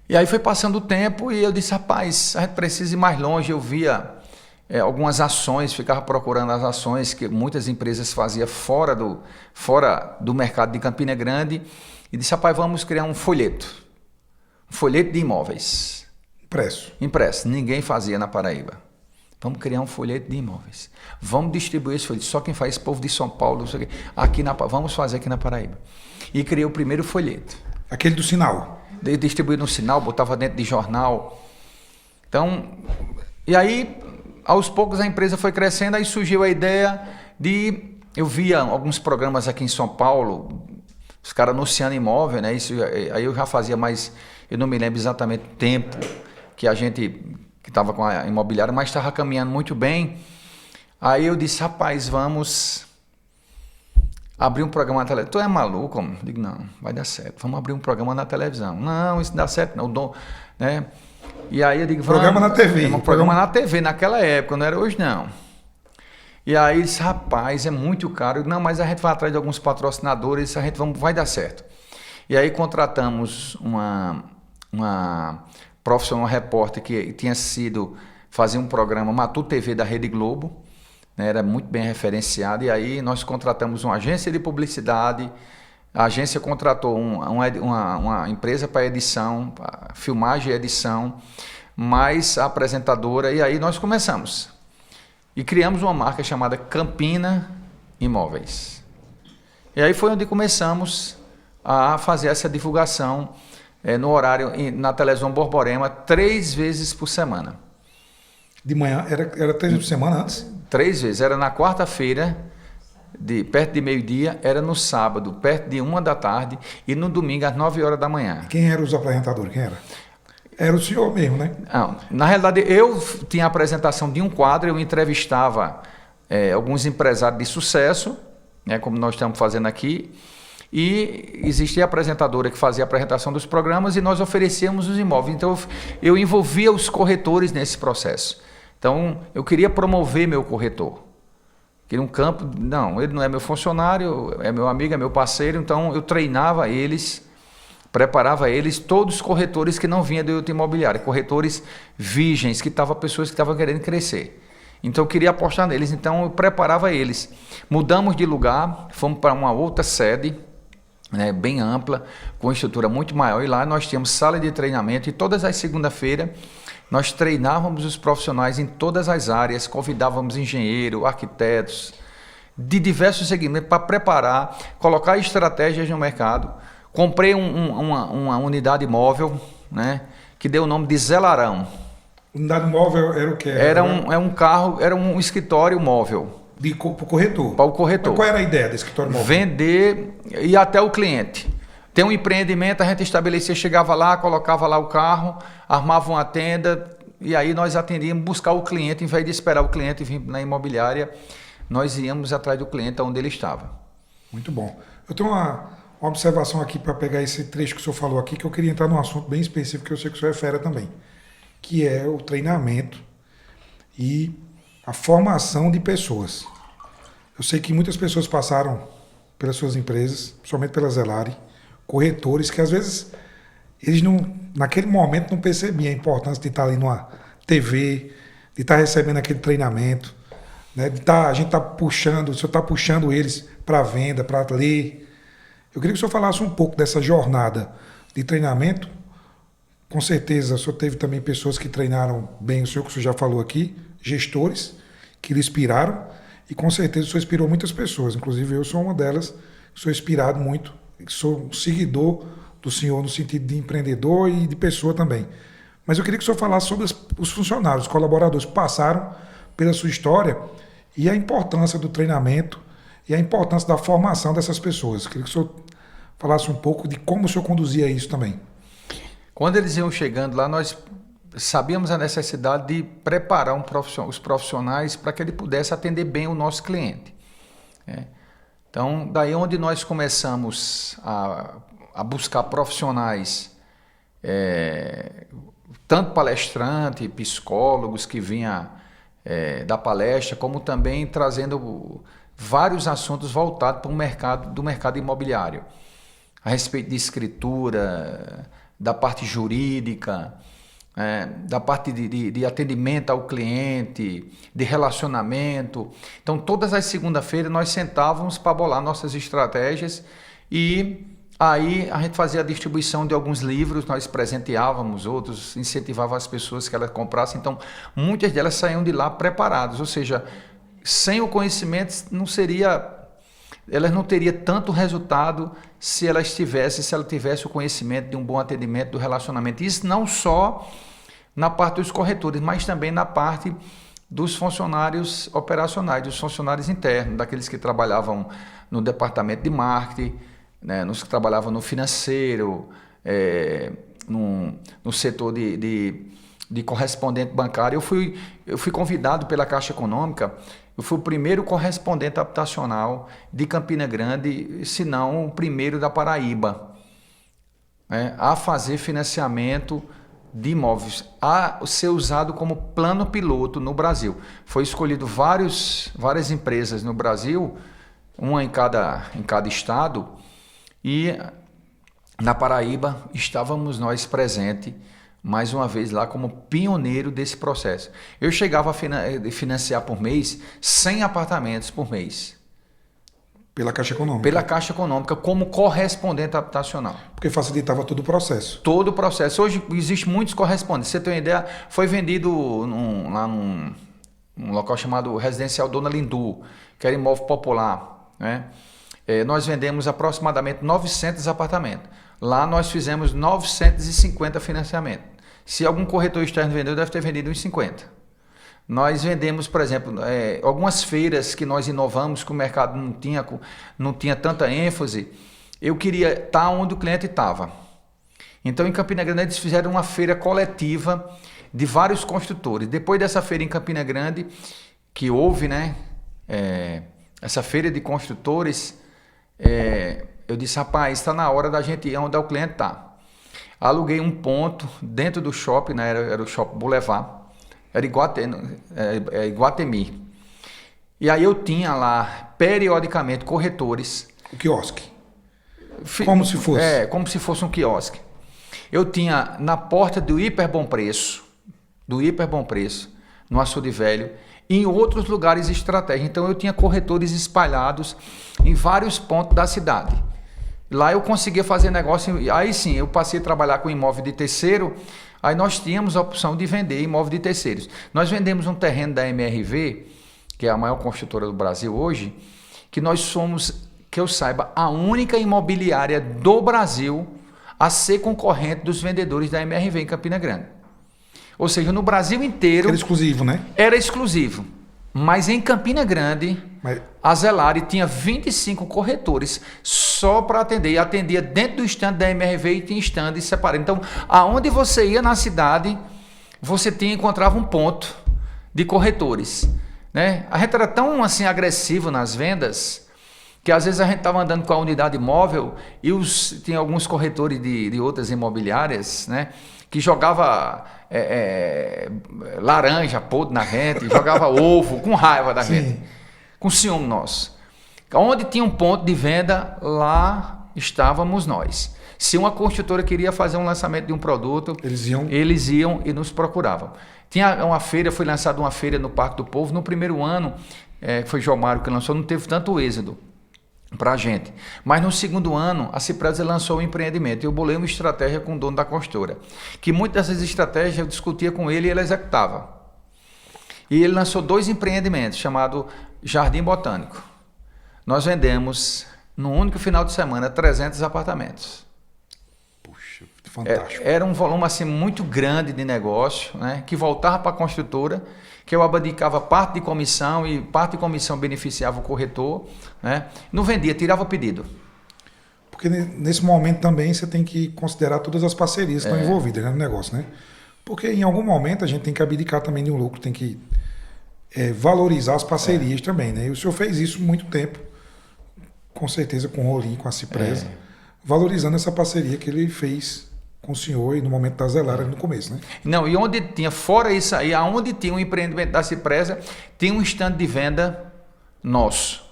E aí foi passando o tempo e eu disse, rapaz, a gente precisa ir mais longe. Eu via algumas ações, ficava procurando as ações que muitas empresas faziam fora do mercado de Campina Grande, e disse, rapaz, vamos criar um folheto de imóveis. Impresso. Ninguém fazia na Paraíba. Vamos criar um folheto de imóveis. Vamos distribuir esse folheto. Só quem faz, povo de São Paulo, vamos fazer aqui na Paraíba. E criei o primeiro folheto. Aquele do sinal. Distribuir no sinal, botava dentro de jornal. Então, e aí, aos poucos a empresa foi crescendo, aí surgiu a ideia eu via alguns programas aqui em São Paulo, os caras anunciando imóvel, né? Aí eu já fazia mais, eu não me lembro exatamente o tempo que a gente que estava com a imobiliária, mas estava caminhando muito bem. Aí eu disse, rapaz, vamos abrir um programa na televisão. Tu é maluco? Eu digo, não, vai dar certo. Vamos abrir um programa na televisão. Não, isso não dá certo não. Né? E aí eu digo, programa na TV. Um programa na TV, naquela época, não era hoje não. E aí ele disse, rapaz, é muito caro. Eu digo, não, mas a gente vai atrás de alguns patrocinadores, vai dar certo. E aí contratamos uma profissional repórter que tinha fazia um programa Matu TV da Rede Globo, né, era muito bem referenciado, e aí nós contratamos uma agência de publicidade, a agência contratou uma empresa para edição, pra filmagem e edição, mais a apresentadora, e aí nós começamos. E criamos uma marca chamada Campina Imóveis. E aí foi onde começamos a fazer essa divulgação no horário, na televisão Borborema, 3 vezes por semana. De manhã? Era 3 vezes por semana antes? 3 vezes. Era na quarta-feira, perto de meio-dia, era no sábado, perto de 1 da tarde, e no domingo, às 9 horas da manhã. Quem eram os apresentadores? Quem era? Era o senhor mesmo, né? Não, na realidade, eu tinha a apresentação de um quadro, eu entrevistava alguns empresários de sucesso, né, como nós estamos fazendo aqui, e existia a apresentadora que fazia a apresentação dos programas e nós oferecíamos os imóveis. Então, eu envolvia os corretores nesse processo. Então, eu queria promover meu corretor. Queria um campo... Não, ele não é meu funcionário, é meu amigo, é meu parceiro. Então, eu treinava eles, preparava eles, todos os corretores que não vinham do outro imobiliário, corretores virgens, pessoas que estavam querendo crescer. Então, eu queria apostar neles. Então, eu preparava eles. Mudamos de lugar, fomos para uma outra sede, né, bem ampla, com estrutura muito maior, e lá nós tínhamos sala de treinamento, e todas as segundas-feiras nós treinávamos os profissionais em todas as áreas, convidávamos engenheiros, arquitetos, de diversos segmentos, para preparar, colocar estratégias no mercado. Comprei uma unidade móvel, né, que deu o nome de Zelarão. Unidade móvel era o quê? Era um carro, era um escritório móvel. Para o corretor? Para o corretor. Mas qual era a ideia desse escritório móvel? Vender e até o cliente. Tem um empreendimento, a gente estabelecia, chegava lá, colocava lá o carro, armava uma tenda, e aí nós atendíamos, buscar o cliente, em vez de esperar o cliente vir na imobiliária, nós íamos atrás do cliente onde ele estava. Muito bom. Eu tenho uma observação aqui para pegar esse trecho que o senhor falou aqui, que eu queria entrar num assunto bem específico, que eu sei que o senhor é fera também, que é o treinamento e a formação de pessoas. Eu sei que muitas pessoas passaram pelas suas empresas, principalmente pela Zelari, corretores que às vezes eles naquele momento não percebiam a importância de estar ali numa TV, de estar recebendo aquele treinamento, né? A gente está puxando, o senhor está puxando eles para venda, para ler. Eu queria que o senhor falasse um pouco dessa jornada de treinamento. Com certeza, o senhor teve também pessoas que treinaram bem o senhor, que o senhor já falou aqui, gestores que lhe inspiraram, e com certeza o senhor inspirou muitas pessoas, inclusive eu sou uma delas, sou inspirado muito, sou um seguidor do senhor no sentido de empreendedor e de pessoa também. Mas eu queria que o senhor falasse sobre os funcionários, os colaboradores que passaram pela sua história e a importância do treinamento e a importância da formação dessas pessoas. Eu queria que o senhor falasse um pouco de como o senhor conduzia isso também. Quando eles iam chegando lá, nós sabíamos a necessidade de preparar os profissionais para que ele pudesse atender bem o nosso cliente. Então, daí onde nós começamos a buscar profissionais, tanto palestrante, psicólogos que vinham da palestra, como também trazendo vários assuntos voltados para o mercado imobiliário, a respeito de escritura, da parte jurídica, da parte de atendimento ao cliente, de relacionamento. Então, todas as segundas-feiras nós sentávamos para bolar nossas estratégias e aí a gente fazia a distribuição de alguns livros, nós presenteávamos outros, incentivava as pessoas que elas comprassem. Então, muitas delas saíam de lá preparadas, ou seja, sem o conhecimento elas não teriam tanto resultado se ela tivesse o conhecimento de um bom atendimento, do relacionamento. Isso não só na parte dos corretores, mas também na parte dos funcionários operacionais, dos funcionários internos, daqueles que trabalhavam no departamento de marketing, né, nos que trabalhavam no financeiro, no setor de correspondente bancário. Eu fui convidado pela Caixa Econômica. Eu fui o primeiro correspondente habitacional de Campina Grande, se não o primeiro da Paraíba, a fazer financiamento de imóveis, a ser usado como plano piloto no Brasil. Foi escolhido várias empresas no Brasil, uma em cada estado, e na Paraíba estávamos nós presentes, mais uma vez lá como pioneiro desse processo. Eu chegava a financiar por mês 100 apartamentos por mês. Pela Caixa Econômica? Pela Caixa Econômica, como correspondente habitacional. Porque facilitava todo o processo. Todo o processo. Hoje existe muitos correspondentes. Você tem uma ideia, foi vendido lá num local chamado Residencial Dona Lindu, que era imóvel popular, né? Nós vendemos aproximadamente 900 apartamentos. Lá nós fizemos 950 financiamentos. Se algum corretor externo vendeu, deve ter vendido uns 50. Nós vendemos, por exemplo, algumas feiras que nós inovamos, que o mercado não tinha tanta ênfase. Eu queria estar onde o cliente estava. Então, em Campina Grande, eles fizeram uma feira coletiva de vários construtores. Depois dessa feira em Campina Grande, que houve, né, essa feira de construtores, eu disse, rapaz, está na hora da gente ir onde o cliente está. Aluguei um ponto dentro do shopping, né, era o Shopping Boulevard, era Iguatemi. E aí eu tinha lá, periodicamente, corretores. O quiosque. Como se fosse? Como se fosse um quiosque. Eu tinha na porta do Hiper Bom Preço, no Açude Velho, e em outros lugares estratégicos. Então eu tinha corretores espalhados em vários pontos da cidade. Lá eu conseguia fazer negócio, aí sim, eu passei a trabalhar com imóvel de terceiro, aí nós tínhamos a opção de vender imóvel de terceiros. Nós vendemos um terreno da MRV, que é a maior construtora do Brasil hoje, que nós somos, que eu saiba, a única imobiliária do Brasil a ser concorrente dos vendedores da MRV em Campina Grande. Ou seja, no Brasil inteiro... Era exclusivo, né? Era exclusivo. Mas em Campina Grande, a Zelari tinha 25 corretores só para atender. E atendia dentro do stand da MRV e tinha stand separado. Então, aonde você ia na cidade, você encontrava um ponto de corretores, né? A gente era tão assim, agressivo nas vendas, que às vezes a gente estava andando com a unidade móvel e tinha alguns corretores de outras imobiliárias, né, que jogava laranja podre na gente, jogava ovo, com raiva da gente, com ciúme nosso. Onde tinha um ponto de venda, lá estávamos nós. Se uma construtora queria fazer um lançamento de um produto, eles iam e nos procuravam. Tinha uma feira, foi lançada uma feira no Parque do Povo. No primeiro ano, foi Jomário que lançou, não teve tanto êxito para a gente. Mas no segundo ano, a Cipresa lançou o empreendimento. Eu bolei uma estratégia com o dono da construtora, que muitas dessas estratégias eu discutia com ele e ele executava. E ele lançou 2 empreendimentos, chamado Jardim Botânico. Nós vendemos, no único final de semana, 300 apartamentos. Puxa, fantástico. Era um volume assim, muito grande de negócio, né, que voltava para a construtora, que eu abdicava parte de comissão e parte de comissão beneficiava o corretor, né? Não vendia, tirava o pedido. Porque nesse momento também você tem que considerar todas as parcerias que estão envolvidas, né, no negócio, né? Porque em algum momento a gente tem que abdicar também de um lucro, tem que valorizar as parcerias também, né? E o senhor fez isso muito tempo, com certeza com o Rolim, com a Cipresa, valorizando essa parceria que ele fez com o senhor e no momento da Zelara no começo, né? Não, e onde tinha, fora isso aí, aonde tinha um empreendimento da Cipresa, tinha um stand de venda nosso.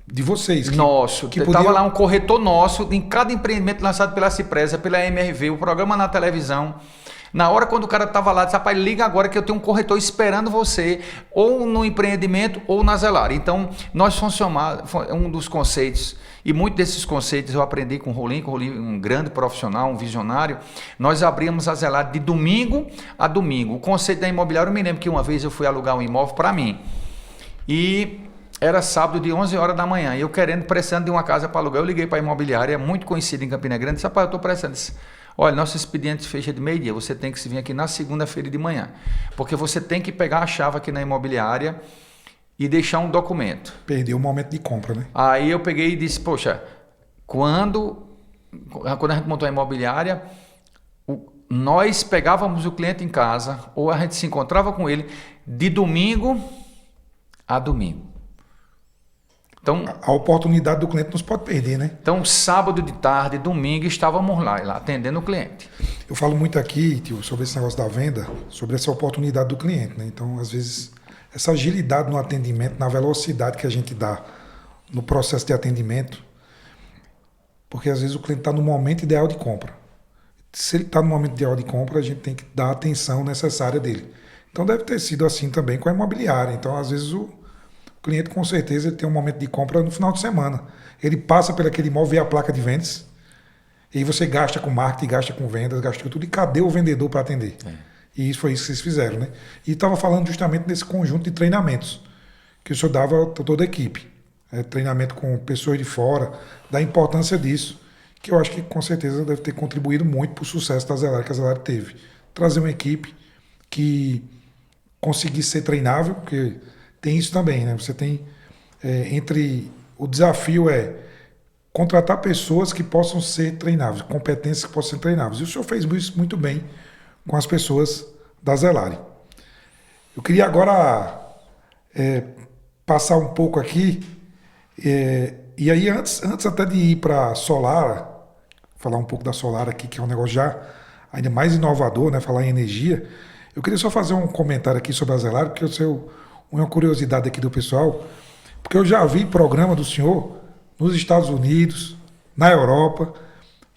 De vocês. Nosso. Estava lá um corretor nosso, em cada empreendimento lançado pela Cipresa, pela MRV, o programa na televisão. Na hora quando o cara estava lá, disse, rapaz, liga agora que eu tenho um corretor esperando você, ou no empreendimento ou na Zelara. Então, nós funcionamos, um dos conceitos, e muitos desses conceitos eu aprendi com o Rolim, um grande profissional, um visionário. Nós abríamos a Zelara de domingo a domingo. O conceito da imobiliária, eu me lembro que uma vez eu fui alugar um imóvel para mim, e era sábado de 11 horas da manhã, e eu precisando de uma casa para alugar, eu liguei para a imobiliária, muito conhecida em Campina Grande, disse, rapaz, eu estou precisando. Disse, olha, nosso expediente fecha de meio-dia, você tem que vir aqui na segunda-feira de manhã, porque você tem que pegar a chave aqui na imobiliária e deixar um documento. Perdeu o momento de compra, né? Aí eu peguei e disse, poxa, quando a gente montou a imobiliária, nós pegávamos o cliente em casa, ou a gente se encontrava com ele de domingo a domingo. Então, a oportunidade do cliente não se pode perder, né? Então, sábado de tarde, domingo, estávamos lá atendendo o cliente. Eu falo muito aqui, tio, sobre esse negócio da venda, sobre essa oportunidade do cliente, né? Então, às vezes, essa agilidade no atendimento, na velocidade que a gente dá no processo de atendimento, porque às vezes o cliente está no momento ideal de compra. Se ele está no momento ideal de compra, a gente tem que dar a atenção necessária dele. Então, deve ter sido assim também com a imobiliária. Então, às vezes, o cliente, com certeza, ele tem um momento de compra no final de semana. Ele passa por aquele imóvel, vê a placa de vendas, e aí você gasta com marketing, gasta com vendas, gasta tudo, e cadê o vendedor para atender? E isso foi isso que vocês fizeram, né? E estava falando justamente desse conjunto de treinamentos que o senhor dava a toda a equipe. Treinamento com pessoas de fora, da importância disso, que eu acho que com certeza deve ter contribuído muito para o sucesso da Zelara, que a Zelara teve. Trazer uma equipe que conseguisse ser treinável, porque tem isso também, né? Você tem o desafio é contratar pessoas que possam ser treináveis, competências que possam ser treináveis. E o senhor fez isso muito bem com as pessoas da Zelara. Eu queria agora passar um pouco aqui, e aí antes até de ir para a Solara, falar um pouco da Solara aqui, que é um negócio já ainda mais inovador, né? Falar em energia. Eu queria só fazer um comentário aqui sobre a Zelara, porque eu sei uma curiosidade aqui do pessoal, porque eu já vi programa do senhor nos Estados Unidos, na Europa.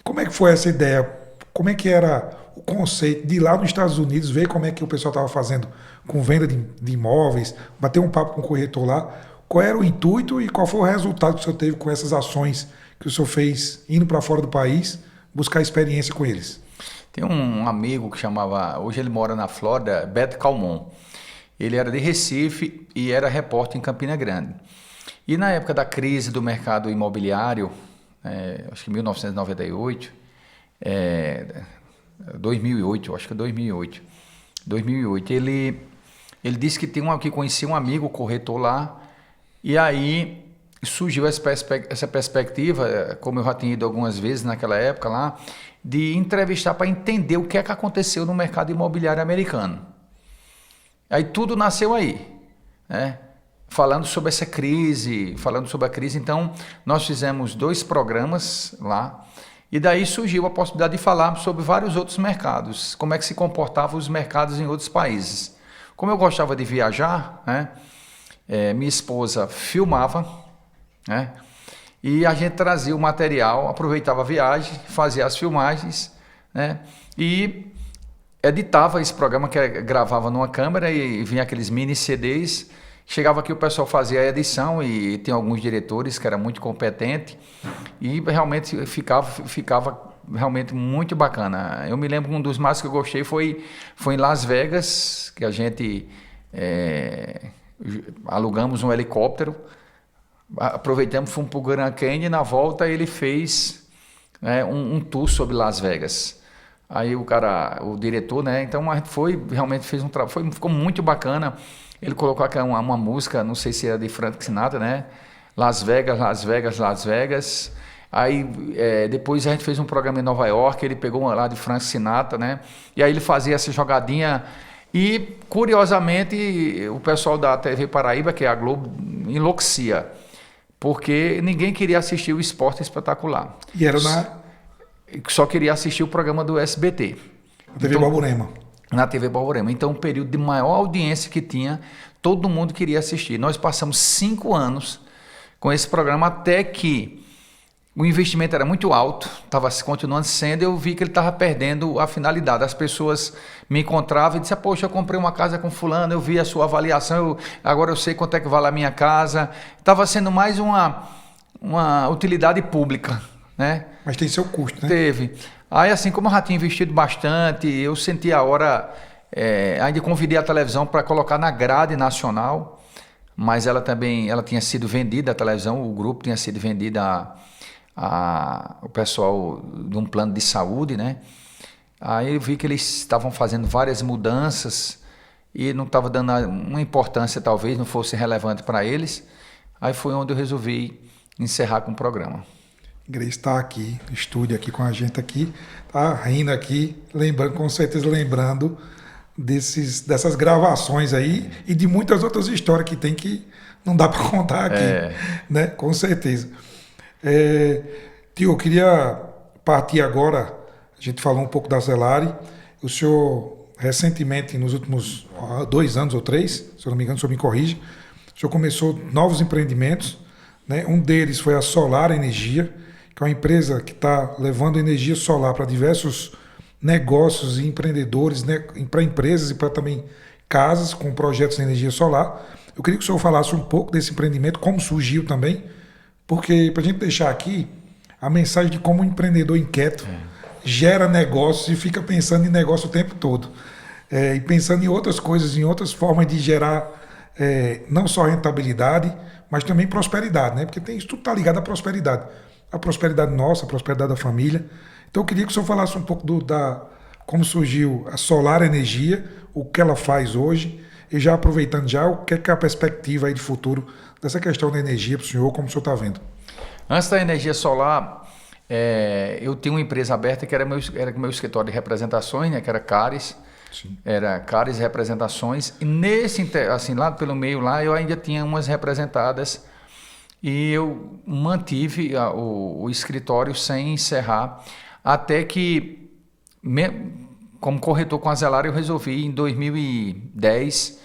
Como é que foi essa ideia? Como é que era o conceito de ir lá nos Estados Unidos, ver como é que o pessoal estava fazendo com venda de imóveis, bater um papo com o corretor lá? Qual era o intuito e qual foi o resultado que o senhor teve com essas ações que o senhor fez indo para fora do país, buscar experiência com eles? Tem um amigo que chamava, hoje ele mora na Flórida, Beto Calmon. Ele era de Recife e era repórter em Campina Grande. E na época da crise do mercado imobiliário, acho que 1998, 2008, acho que 2008. 2008, ele disse que conhecia um amigo corretor lá, e aí surgiu essa perspectiva, como eu já tinha ido algumas vezes naquela época lá, de entrevistar para entender o que é que aconteceu no mercado imobiliário americano. Aí tudo nasceu aí, né? Falando sobre essa crise, então nós fizemos 2 programas lá, e daí surgiu a possibilidade de falar sobre vários outros mercados, como é que se comportavam os mercados em outros países. Como eu gostava de viajar, né? Minha esposa filmava, né? E a gente trazia o material, aproveitava a viagem, fazia as filmagens, né? E editava esse programa, que gravava numa câmera e vinha aqueles mini CDs. Chegava aqui, o pessoal fazia a edição e tem alguns diretores que era muito competente e realmente ficava realmente muito bacana. Eu me lembro que um dos mais que eu gostei foi em Las Vegas, que a gente alugamos um helicóptero, aproveitamos, fomos para o Grand Canyon e na volta ele fez um tour sobre Las Vegas. Aí o diretor, né? Então a gente realmente fez um trabalho, ficou muito bacana. Ele colocou aqui uma música, não sei se era de Frank Sinatra, né? Las Vegas, Las Vegas, Las Vegas. Aí depois a gente fez um programa em Nova York, ele pegou lá de Frank Sinatra, né? E aí ele fazia essa jogadinha e, curiosamente, o pessoal da TV Paraíba, que é a Globo, enlouquecia, porque ninguém queria assistir o Esporte Espetacular. E era Só queria assistir o programa do SBT. na TV Borborema. Na TV Borborema. Então, o período de maior audiência que tinha, todo mundo queria assistir. Nós passamos 5 anos com esse programa até que o investimento era muito alto, estava continuando sendo, eu vi que ele estava perdendo a finalidade. As pessoas me encontravam e diziam, poxa, eu comprei uma casa com fulano, eu vi a sua avaliação, agora eu sei quanto é que vale a minha casa. Estava sendo mais uma utilidade pública, né? Mas tem seu custo, né? Teve. Aí, assim, como eu já tinha investido bastante, eu senti a hora, ainda convidei a televisão para colocar na grade nacional, mas ela tinha sido vendida, a televisão, o grupo tinha sido vendido o pessoal de um plano de saúde, né? Aí eu vi que eles estavam fazendo várias mudanças e não estava dando uma importância, talvez não fosse relevante para eles. Aí foi onde eu resolvi encerrar com o programa. Grace está aqui, no estúdio aqui com a gente aqui, tá rindo aqui, lembrando, com certeza lembrando dessas gravações aí e de muitas outras histórias que tem que não dá para contar aqui, né? Com certeza. Tio, eu queria partir agora, a gente falou um pouco da Zelari, o senhor recentemente, nos últimos 2 anos ou 3, se eu não me engano, o senhor me corrija, o senhor começou novos empreendimentos, né? Um deles foi a Solar Energia, que é uma empresa que está levando energia solar para diversos negócios e empreendedores, né? Para empresas e para também casas com projetos de energia solar. Eu queria que o senhor falasse um pouco desse empreendimento, como surgiu também, porque para a gente deixar aqui a mensagem de como um empreendedor inquieto gera negócios e fica pensando em negócio o tempo todo. E pensando em outras coisas, em outras formas de gerar não só rentabilidade, mas também prosperidade, né? Porque isso tudo está ligado à prosperidade. A prosperidade nossa, a prosperidade da família. Então eu queria que o senhor falasse um pouco como surgiu a Solar Energia, o que ela faz hoje, e já aproveitando o que é a perspectiva aí de futuro dessa questão da energia para o senhor, como o senhor está vendo. Antes da energia solar, eu tinha uma empresa aberta que era meu escritório de representações, né, que era Cares. Sim. Era Cares Representações. E assim, lá pelo meio, lá eu ainda tinha umas representadas e eu mantive o escritório sem encerrar, até que, como corretor com a Zelari, eu resolvi, em 2010,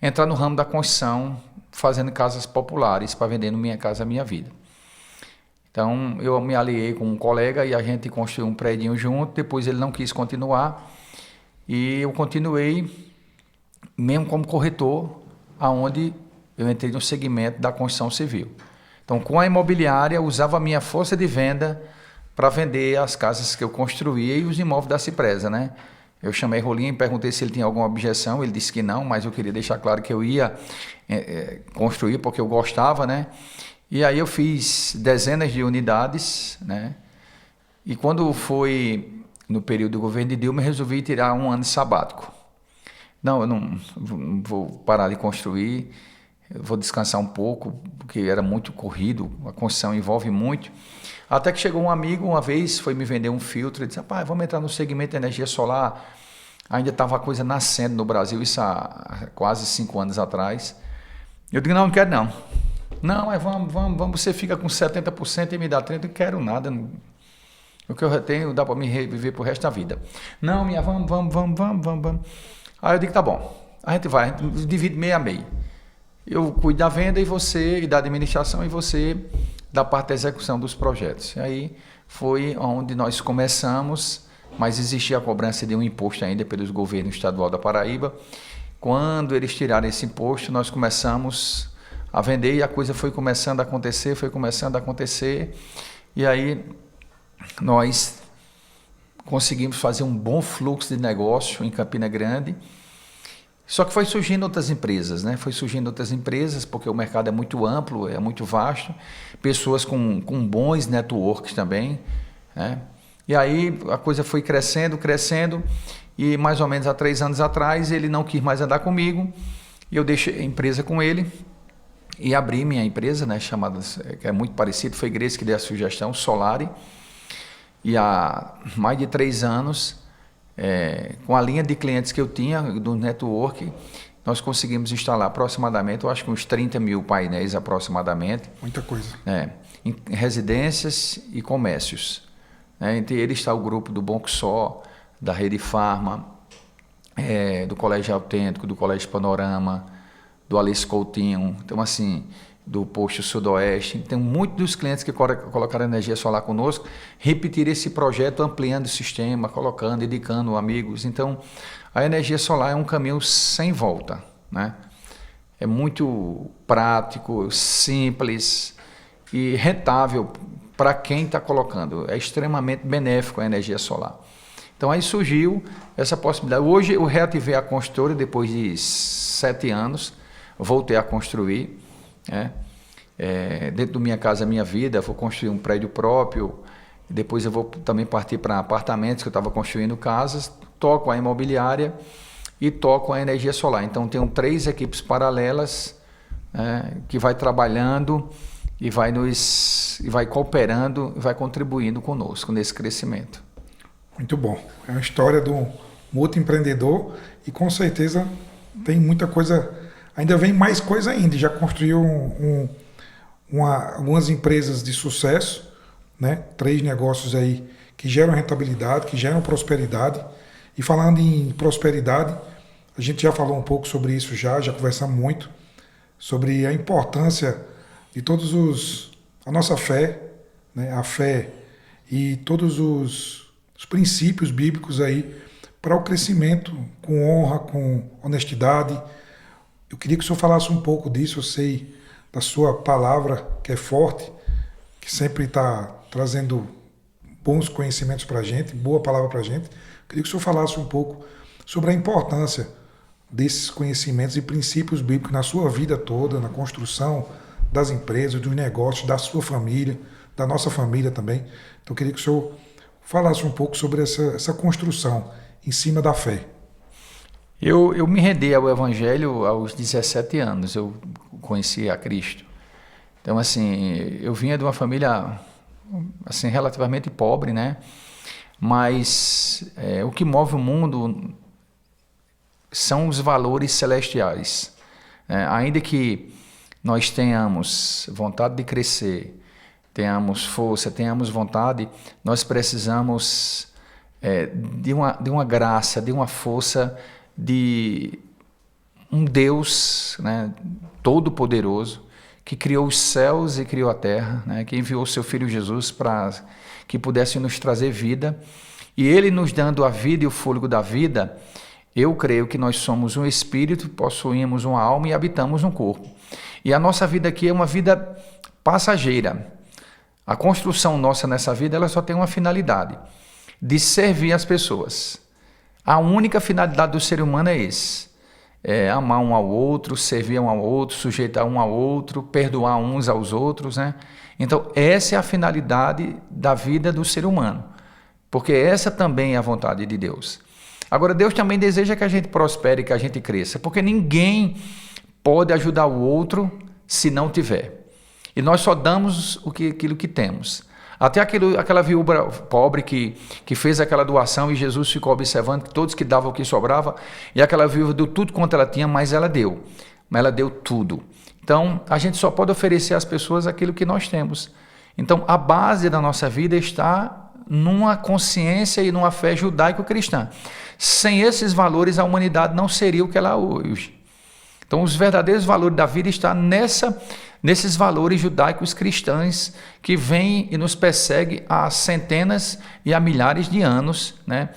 entrar no ramo da construção, fazendo casas populares para vender no Minha Casa Minha Vida. Então, eu me aliei com um colega e a gente construiu um prédio junto, depois ele não quis continuar e eu continuei, mesmo como corretor, aonde eu entrei no segmento da construção civil. Então, com a imobiliária, eu usava a minha força de venda para vender as casas que eu construía e os imóveis da Cipresa, né? Eu chamei Rolinho e perguntei se ele tinha alguma objeção, ele disse que não, mas eu queria deixar claro que eu ia construir porque eu gostava, né? E aí eu fiz dezenas de unidades, né? E quando foi no período do governo de Dilma, eu resolvi tirar um ano sabático. Não, eu não vou parar de construir, eu vou descansar um pouco, porque era muito corrido, a construção envolve muito. Até que chegou um amigo, uma vez, foi me vender um filtro, e disse, rapaz, vamos entrar no segmento de energia solar. Ainda estava a coisa nascendo no Brasil, isso há quase 5 anos atrás. Eu digo, não quero não. Não, mas vamos, você fica com 70% e me dá 30%, eu não quero nada. O que eu já tenho dá para me reviver pro resto da vida. Não, vamos. Aí eu digo, tá bom, a gente divide meio a meio. Eu cuido da venda e da administração e você da parte da execução dos projetos. E aí foi onde nós começamos, mas existia a cobrança de um imposto ainda pelos governos estadual da Paraíba. Quando eles tiraram esse imposto, nós começamos a vender e a coisa foi começando a acontecer, e aí nós conseguimos fazer um bom fluxo de negócio em Campina Grande. Só que foi surgindo outras empresas, né? Porque o mercado é muito amplo, é muito vasto, pessoas com bons networks também, né? E aí a coisa foi crescendo, e mais ou menos há 3 anos atrás ele não quis mais andar comigo, e eu deixei a empresa com ele, e abri minha empresa, né, chamada, que é muito parecido, foi a igreja que deu a sugestão, Solari, e há mais de 3 anos, com a linha de clientes que eu tinha, do network, nós conseguimos instalar aproximadamente, eu acho que uns 30 mil painéis aproximadamente. Muita coisa. Em residências e comércios. Entre eles está o grupo do Bom Que Só, da Rede Farma, do Colégio Autêntico, do Colégio Panorama, do Alice Coutinho, então assim, do Posto Sudoeste. Tem muitos dos clientes que colocaram energia solar conosco, repetir esse projeto, ampliando o sistema, colocando, indicando amigos. Então, a energia solar é um caminho sem volta, né? É muito prático, simples e rentável para quem está colocando. É extremamente benéfico a energia solar. Então aí surgiu essa possibilidade. Hoje eu reativei a construtora depois de 7 anos, voltei a construir, né? Dentro da Minha Casa Minha Vida, vou construir um prédio próprio, depois eu vou também partir para apartamentos, que eu estava construindo casas, toco a imobiliária e toco a energia solar. Então tenho 3 equipes paralelas, que vai trabalhando e vai cooperando, vai contribuindo conosco nesse crescimento. Muito bom. É uma história de um outro empreendedor e com certeza tem muita coisa, ainda vem mais coisa ainda. Já construiu algumas empresas de sucesso, né? 3 negócios aí que geram rentabilidade, que geram prosperidade. E falando em prosperidade, a gente já falou um pouco sobre isso já conversamos muito sobre a importância de a nossa fé, né? A fé e todos os princípios bíblicos aí para o crescimento com honra, com honestidade. Eu queria que o senhor falasse um pouco disso. Eu sei da sua palavra, que é forte, que sempre está trazendo bons conhecimentos para a gente, boa palavra para a gente. Eu queria que o senhor falasse um pouco sobre a importância desses conhecimentos e princípios bíblicos na sua vida toda, na construção das empresas, dos negócios, da sua família, da nossa família também. Então eu queria que o senhor falasse um pouco sobre essa construção em cima da fé. Eu me rendi ao Evangelho aos 17 anos, eu conheci a Cristo. Então, assim, eu vinha de uma família assim, relativamente pobre, né? Mas o que move o mundo são os valores celestiais. Ainda que nós tenhamos vontade de crescer, tenhamos força, tenhamos vontade, nós precisamos de uma graça, de uma força, de um Deus, né, todo-poderoso, que criou os céus e criou a terra, né, que enviou o seu Filho Jesus para que pudesse nos trazer vida. E Ele nos dando a vida e o fôlego da vida, eu creio que nós somos um espírito, possuímos uma alma e habitamos um corpo. E a nossa vida aqui é uma vida passageira. A construção nossa nessa vida, ela só tem uma finalidade, de servir as pessoas. A única finalidade do ser humano é esse. Amar um ao outro, servir um ao outro, sujeitar um ao outro, perdoar uns aos outros, né? Então, essa é a finalidade da vida do ser humano, porque essa também é a vontade de Deus. Agora, Deus também deseja que a gente prospere, que a gente cresça, porque ninguém pode ajudar o outro se não tiver. E nós só damos aquilo que temos. Até aquela viúva pobre que fez aquela doação e Jesus ficou observando que todos que davam o que sobrava, e aquela viúva deu tudo quanto ela tinha, mas ela deu tudo. Então, a gente só pode oferecer às pessoas aquilo que nós temos. Então, a base da nossa vida está numa consciência e numa fé judaico-cristã. Sem esses valores, a humanidade não seria o que ela é hoje. Então, os verdadeiros valores da vida estão nesses valores judaicos cristãos que vêm e nos perseguem há centenas e há milhares de anos, né?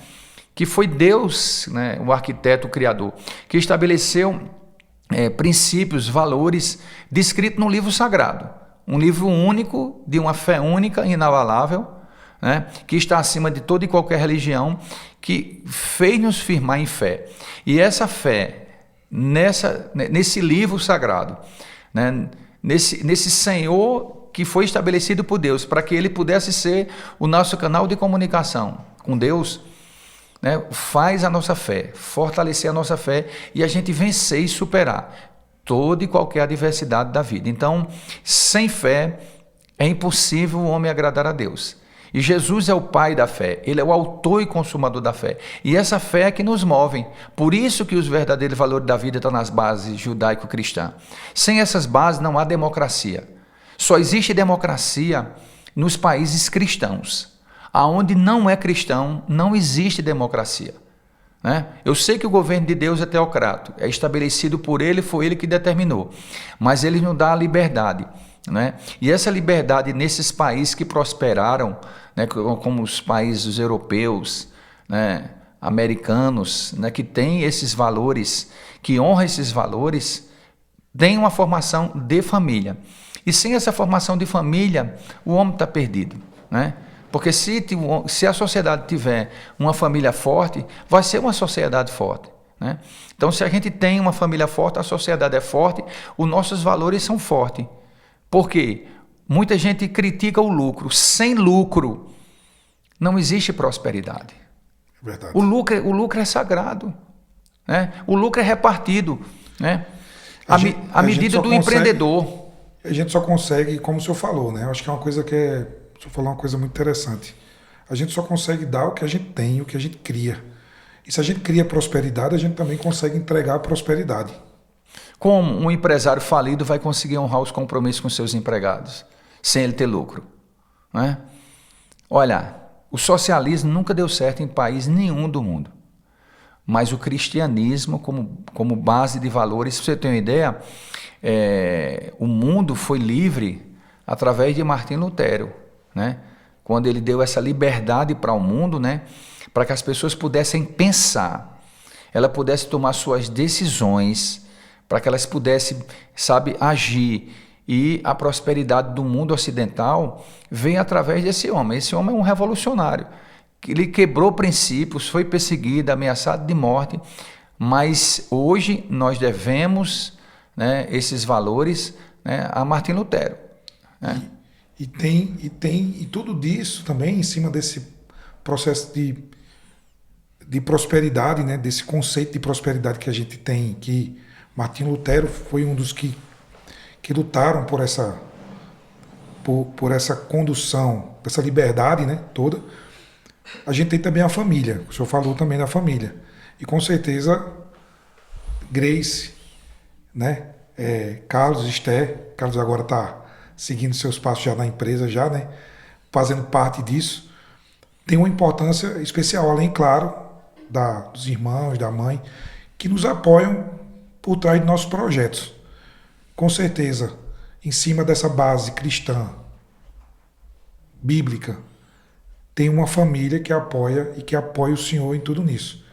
Que foi Deus, né, o arquiteto, o criador, que estabeleceu princípios, valores descritos no livro sagrado. Um livro único, de uma fé única, inabalável, né, que está acima de toda e qualquer religião, que fez-nos firmar em fé. E essa fé, nesse livro sagrado, né, nesse Senhor que foi estabelecido por Deus, para que Ele pudesse ser o nosso canal de comunicação com Deus, né, faz a nossa fé, fortalecer a nossa fé e a gente vencer e superar. toda e qualquer adversidade da vida. Então, sem fé é impossível o homem agradar a Deus. E Jesus é o pai da fé, ele é o autor e consumador da fé. E essa fé é que nos move. Por isso que os verdadeiros valores da vida estão nas bases judaico-cristãs. Sem essas bases não há democracia. Só existe democracia nos países cristãos. Aonde não é cristão, não existe democracia. Né? Eu sei que o governo de Deus é teocrático, é estabelecido por ele, foi ele que determinou. Mas ele nos dá a liberdade. Né? E essa liberdade nesses países que prosperaram, né, como os países europeus, né, americanos, né, que têm esses valores, que honram esses valores, tem uma formação de família. E sem essa formação de família, o homem está perdido. Né? Porque se a sociedade tiver uma família forte, vai ser uma sociedade forte. Né? Então, se a gente tem uma família forte, a sociedade é forte, os nossos valores são fortes. Por quê? Muita gente critica o lucro. Sem lucro, não existe prosperidade. Verdade. O lucro é sagrado. Né? O lucro é repartido. Né? A medida do empreendedor. A gente só consegue, como o senhor falou, né? Eu acho que é uma coisa que o senhor falou uma coisa muito interessante. A gente só consegue dar o que a gente tem, o que a gente cria. E se a gente cria prosperidade, a gente também consegue entregar a prosperidade. Como um empresário falido vai conseguir honrar os compromissos com seus empregados, sem ele ter lucro? Né? Olha, o socialismo nunca deu certo em país nenhum do mundo. Mas o cristianismo, como base de valores, para você ter uma ideia, o mundo foi livre através de Martim Lutero, né? Quando ele deu essa liberdade para o mundo, né? Para que as pessoas pudessem pensar, ela pudesse tomar suas decisões, para que elas pudessem, agir. E a prosperidade do mundo ocidental vem através desse homem. Esse homem é um revolucionário. Ele quebrou princípios, foi perseguido, ameaçado de morte, mas hoje nós devemos, né, esses valores, né, a Martim Lutero. Né? E tudo disso também em cima desse processo de prosperidade, né, desse conceito de prosperidade que a gente tem, que Martim Lutero foi um dos que lutaram por essa condução, dessa liberdade, né, toda. A gente tem também a família, o senhor falou também da família. E com certeza, Grace, né, Carlos, Esther, Carlos agora está seguindo seus passos já na empresa, já, né, fazendo parte disso, tem uma importância especial, além, claro, dos irmãos, da mãe, que nos apoiam por trás de nossos projetos. Com certeza, em cima dessa base cristã, bíblica, tem uma família que apoia e que apoia o Senhor em tudo nisso.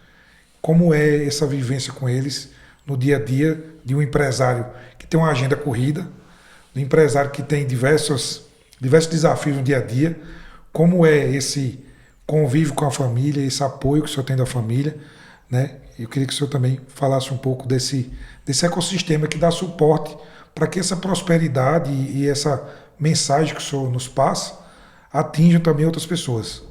Como é essa vivência com eles no dia a dia de um empresário que tem uma agenda corrida, de um empresário que tem diversos desafios no dia a dia, como é esse convívio com a família, esse apoio que o senhor tem da família, né? Eu queria que o senhor também falasse um pouco desse ecossistema que dá suporte para que essa prosperidade e essa mensagem que o senhor nos passa atinjam também outras pessoas.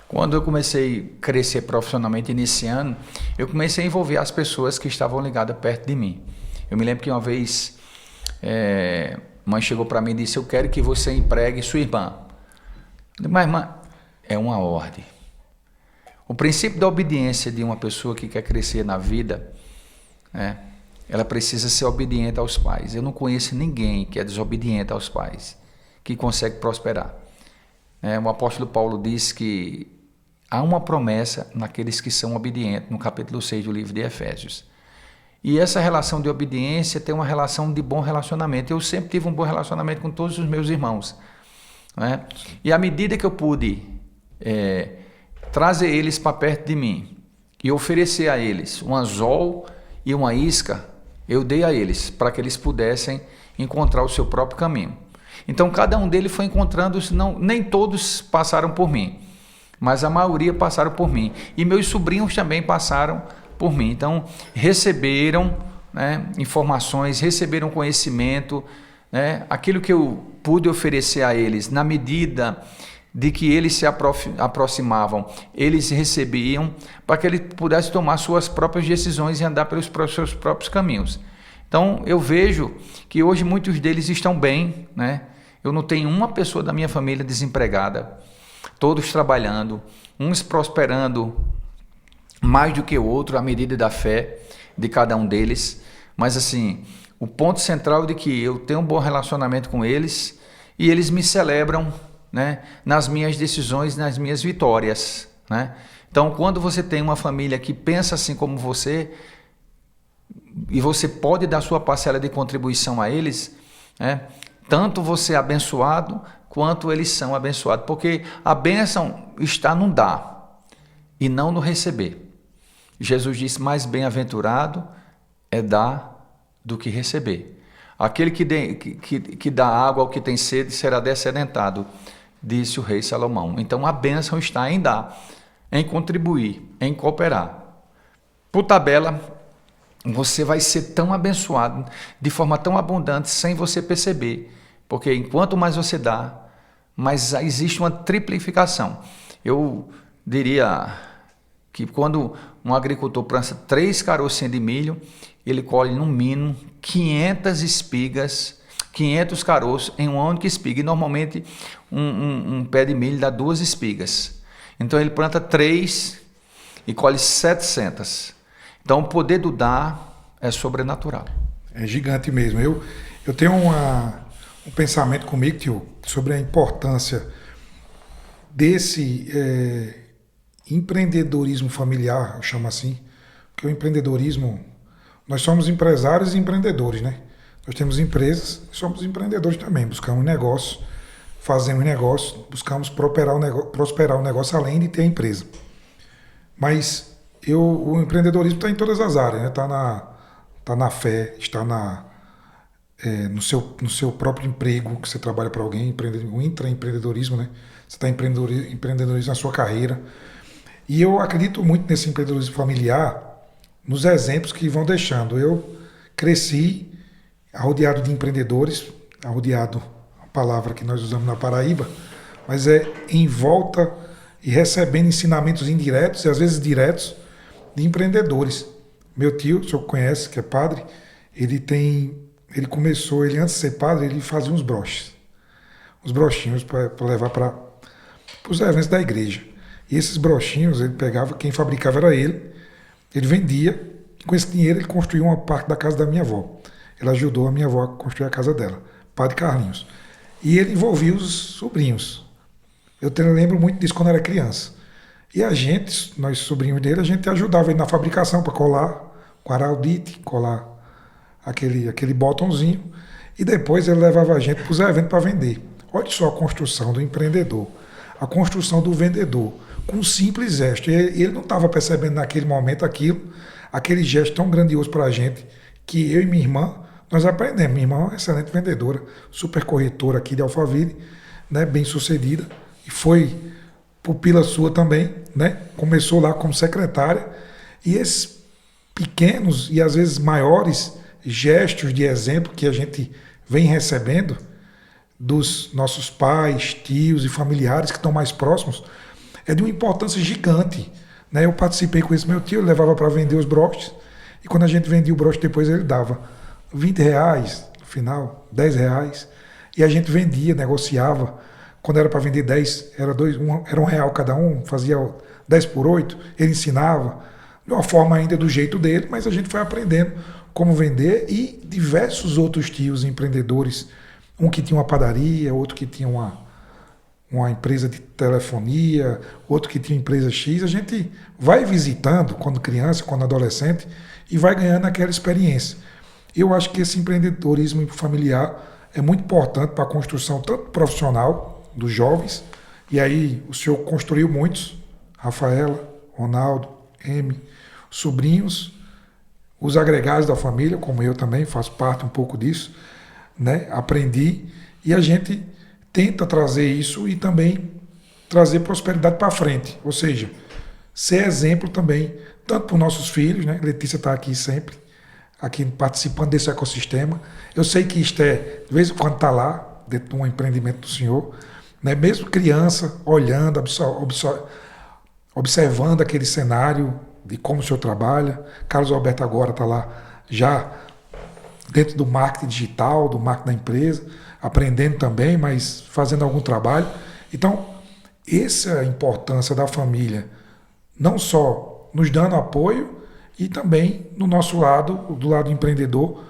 Quando eu comecei a crescer profissionalmente iniciando, eu comecei a envolver as pessoas que estavam ligadas perto de mim. Eu me lembro que uma vez mãe chegou para mim e disse: eu quero que você empregue sua irmã. Eu disse: mas irmã, é uma ordem. O princípio da obediência de uma pessoa que quer crescer na vida, né, ela precisa ser obediente aos pais. Eu não conheço ninguém que é desobediente aos pais, que consegue prosperar. O apóstolo Paulo diz que há uma promessa naqueles que são obedientes, no capítulo 6 do livro de Efésios. E essa relação de obediência tem uma relação de bom relacionamento. Eu sempre tive um bom relacionamento com todos os meus irmãos. Né? E à medida que eu pude trazer eles para perto de mim e oferecer a eles um anzol e uma isca, eu dei a eles para que eles pudessem encontrar o seu próprio caminho. Então cada um deles foi encontrando, nem todos passaram por mim, mas a maioria passaram por mim. E meus sobrinhos também passaram por mim. Então receberam, né, informações, receberam conhecimento, né, aquilo que eu pude oferecer a eles, na medida de que eles se aproximavam, eles recebiam para que eles pudessem tomar suas próprias decisões e andar pelos seus próprios caminhos. Então, eu vejo que hoje muitos deles estão bem, né? Eu não tenho uma pessoa da minha família desempregada, todos trabalhando, uns prosperando mais do que o outro à medida da fé de cada um deles. Mas assim, o ponto central é de que eu tenho um bom relacionamento com eles e eles me celebram, né, nas minhas decisões, nas minhas vitórias, né? Então, quando você tem uma família que pensa assim como você, e você pode dar sua parcela de contribuição a eles, né, tanto você é abençoado, quanto eles são abençoados. Porque a bênção está no dar e não no receber. Jesus disse, mais bem-aventurado é dar do que receber. Aquele que dá água ao que tem sede será descedentado, disse o rei Salomão. Então a bênção está em dar, em contribuir, em cooperar. Por tabela, você vai ser tão abençoado, de forma tão abundante, sem você perceber. Porque enquanto mais você dá, mais existe uma triplificação. Eu diria que quando um agricultor planta 3 carocinhas de milho, ele colhe no mínimo 500 espigas, 500 caroços em uma única espiga. E normalmente um pé de milho dá 2 espigas. Então ele planta 3 e colhe 700. Então o poder do dar é sobrenatural. É gigante mesmo. Eu tenho um pensamento comigo, tio, sobre a importância desse empreendedorismo familiar, eu chamo assim, porque o empreendedorismo, nós somos empresários e empreendedores, né? Nós temos empresas, somos empreendedores também, buscamos negócio, fazemos negócio, buscamos prosperar o negócio além de ter a empresa. Mas o empreendedorismo está em todas as áreas, né? Tá na fé, está no seu próprio emprego, que você trabalha para alguém, o intraempreendedorismo, né? Você está empreendedorismo na sua carreira. E eu acredito muito nesse empreendedorismo familiar, nos exemplos que vão deixando. Eu cresci rodeado de empreendedores, rodeado, a palavra que nós usamos na Paraíba, mas é em volta e recebendo ensinamentos indiretos e às vezes diretos de empreendedores. Meu tio, o senhor conhece, que é padre, ele começou, antes de ser padre, ele fazia uns brochinhos para levar para os eventos da igreja. E esses brochinhos, ele pegava, quem fabricava era ele vendia, e com esse dinheiro ele construiu uma parte da casa da minha avó. Ele ajudou a minha avó a construir a casa dela, Padre Carlinhos. E ele envolvia os sobrinhos. Eu lembro muito disso quando era criança. E nós sobrinhos dele, a gente ajudava ele na fabricação para colar com araldite, colar aquele botãozinho, e depois ele levava a gente para os eventos para vender. Olha só a construção do empreendedor, a construção do vendedor, com um simples gesto. E ele não estava percebendo naquele momento aquele gesto tão grandioso para a gente, que eu e minha irmã, nós aprendemos. Minha irmã é uma excelente vendedora, super corretora aqui de Alphaville, né, bem sucedida, e foi pupila sua também, né? Começou lá como secretária, e esses pequenos e às vezes maiores gestos de exemplo que a gente vem recebendo dos nossos pais, tios e familiares que estão mais próximos, é de uma importância gigante, né? Eu participei com esse meu tio, ele levava para vender os broches, e quando a gente vendia o broche, depois ele dava R$20, no final, R$10, e a gente vendia, negociava. Quando era para vender 10, era R$1 cada um, fazia 10 por 8, ele ensinava, de uma forma ainda do jeito dele, mas a gente foi aprendendo como vender, e diversos outros tios empreendedores, um que tinha uma padaria, outro que tinha uma empresa de telefonia, outro que tinha empresa X, a gente vai visitando quando criança, quando adolescente, e vai ganhando aquela experiência. Eu acho que esse empreendedorismo familiar é muito importante para a construção tanto profissional dos jovens, e aí o senhor construiu muitos, Rafaela, Ronaldo, M, sobrinhos, os agregados da família, como eu também faço parte um pouco disso, né? Aprendi, e a gente tenta trazer isso e também trazer prosperidade para frente, ou seja, ser exemplo também, tanto para os nossos filhos, né? Letícia está aqui sempre, aqui participando desse ecossistema. Eu sei que isto de vez em quando está lá, dentro de um empreendimento do senhor, né? Mesmo criança, olhando, observando aquele cenário de como o senhor trabalha. Carlos Alberto agora está lá já dentro do marketing digital, do marketing da empresa, aprendendo também, mas fazendo algum trabalho. Então, essa é a importância da família, não só nos dando apoio, e também no nosso lado, do lado empreendedor,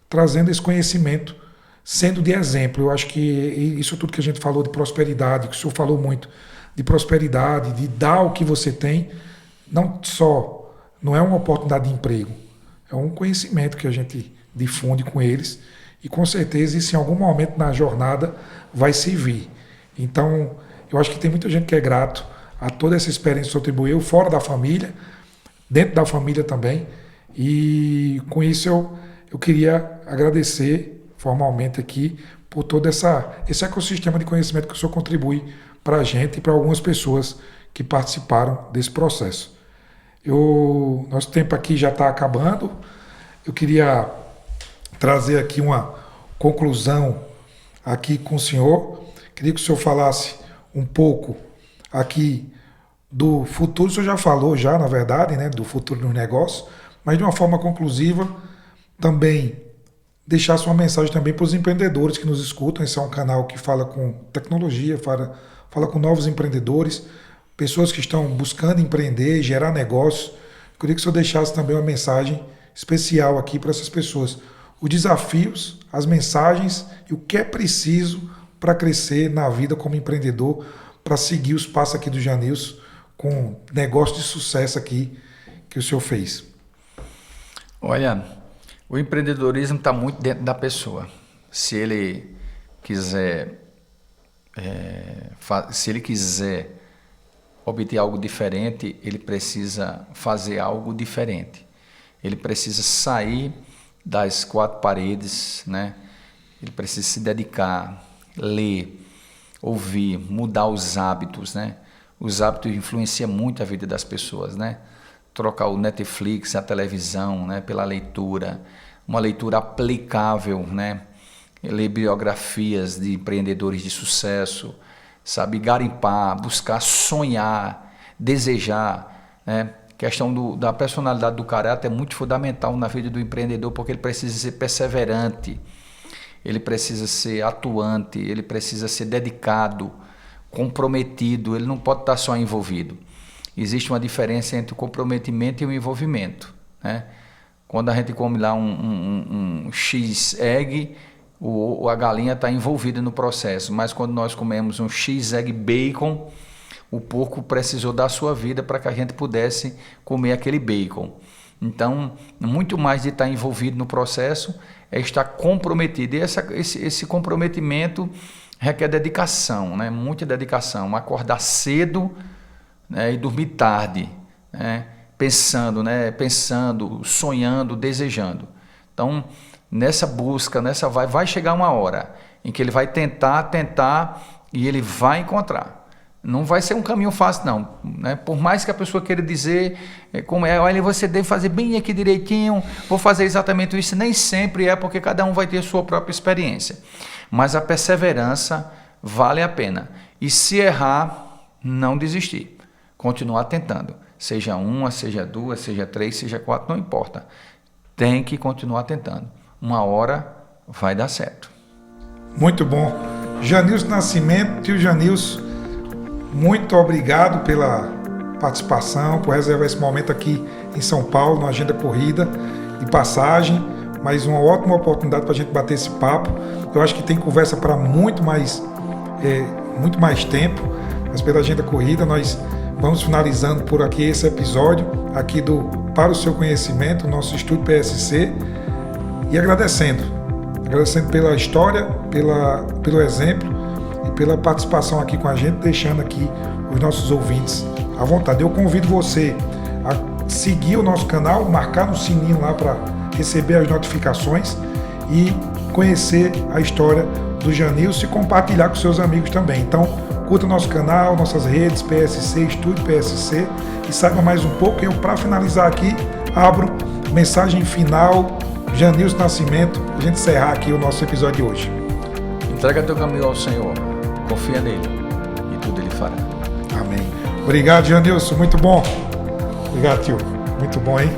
trazendo esse conhecimento, sendo de exemplo. Eu acho que isso tudo que a gente falou de prosperidade, que o senhor falou muito de prosperidade, de dar o que você tem, não é uma oportunidade de emprego, é um conhecimento que a gente difunde com eles, e com certeza isso em algum momento na jornada vai servir. Então, eu acho que tem muita gente que é grato a toda essa experiência que o senhor atribuiu, fora da família, dentro da família também, e com isso eu queria agradecer formalmente aqui por todo esse ecossistema de conhecimento que o senhor contribui para a gente e para algumas pessoas que participaram desse processo. Nosso tempo aqui já está acabando, eu queria trazer aqui uma conclusão aqui com o senhor, queria que o senhor falasse um pouco aqui do futuro. O senhor já falou, na verdade, né, do futuro dos negócios, mas de uma forma conclusiva, também deixasse uma mensagem também para os empreendedores que nos escutam. Esse é um canal que fala com tecnologia, fala com novos empreendedores, pessoas que estão buscando empreender, gerar negócios. Eu queria que o senhor deixasse também uma mensagem especial aqui para essas pessoas. Os desafios, as mensagens e o que é preciso para crescer na vida como empreendedor, para seguir os passos aqui do Janilson, com negócio de sucesso aqui que o senhor fez. Olha, o empreendedorismo está muito dentro da pessoa. Se ele quiser obter algo diferente, ele precisa fazer algo diferente. Ele precisa sair das quatro paredes, né? Ele precisa se dedicar, ler, ouvir, mudar os hábitos, né? Os hábitos influenciam muito a vida das pessoas, né? Trocar o Netflix, a televisão, né, pela leitura, uma leitura aplicável, né? Ler biografias de empreendedores de sucesso, sabe? Garimpar, buscar sonhar, desejar, né? A questão da personalidade do caráter é muito fundamental na vida do empreendedor, porque ele precisa ser perseverante, ele precisa ser atuante, ele precisa ser dedicado, comprometido, ele não pode estar só envolvido. Existe uma diferença entre o comprometimento e o envolvimento, né? Quando a gente come lá um X-egg, a galinha está envolvida no processo, mas quando nós comemos um X-egg bacon, o porco precisou da sua vida para que a gente pudesse comer aquele bacon. Então, muito mais de estar envolvido no processo é estar comprometido. E esse comprometimento requer dedicação, né? Muita dedicação. Acordar cedo, né? E dormir tarde, né? Pensando, sonhando, desejando. Então, nessa busca, vai chegar uma hora em que ele vai tentar e ele vai encontrar. Não vai ser um caminho fácil, não, né? Por mais que a pessoa queira dizer como é, olha, você deve fazer bem aqui direitinho, vou fazer exatamente isso, nem sempre é, porque cada um vai ter a sua própria experiência. Mas a perseverança vale a pena. E se errar, não desistir. Continuar tentando. Seja uma, seja duas, seja três, seja quatro, não importa. Tem que continuar tentando. Uma hora vai dar certo. Muito bom. Janilson Nascimento, tio Janilson, muito obrigado pela participação, por reservar esse momento aqui em São Paulo, na agenda corrida de passagem, mas uma ótima oportunidade para a gente bater esse papo. Eu acho que tem conversa para muito mais tempo, mas pela agenda corrida nós vamos finalizando por aqui esse episódio aqui do Para o Seu Conhecimento, nosso Estúdio PSC, e agradecendo pela história, pelo exemplo e pela participação aqui com a gente, deixando aqui os nossos ouvintes à vontade. Eu convido você a seguir o nosso canal, marcar no sininho lá para receber as notificações e conhecer a história do Janilson e compartilhar com seus amigos também. Então, curta o nosso canal, nossas redes, PSC, Estúdio PSC, e saiba mais um pouco. Eu, para finalizar aqui, abro mensagem final, Janilson Nascimento, para a gente encerrar aqui o nosso episódio de hoje. Entrega teu caminho ao Senhor, confia nele e tudo ele fará. Amém. Obrigado, Janilson, muito bom. Obrigado, tio. Muito bom, hein?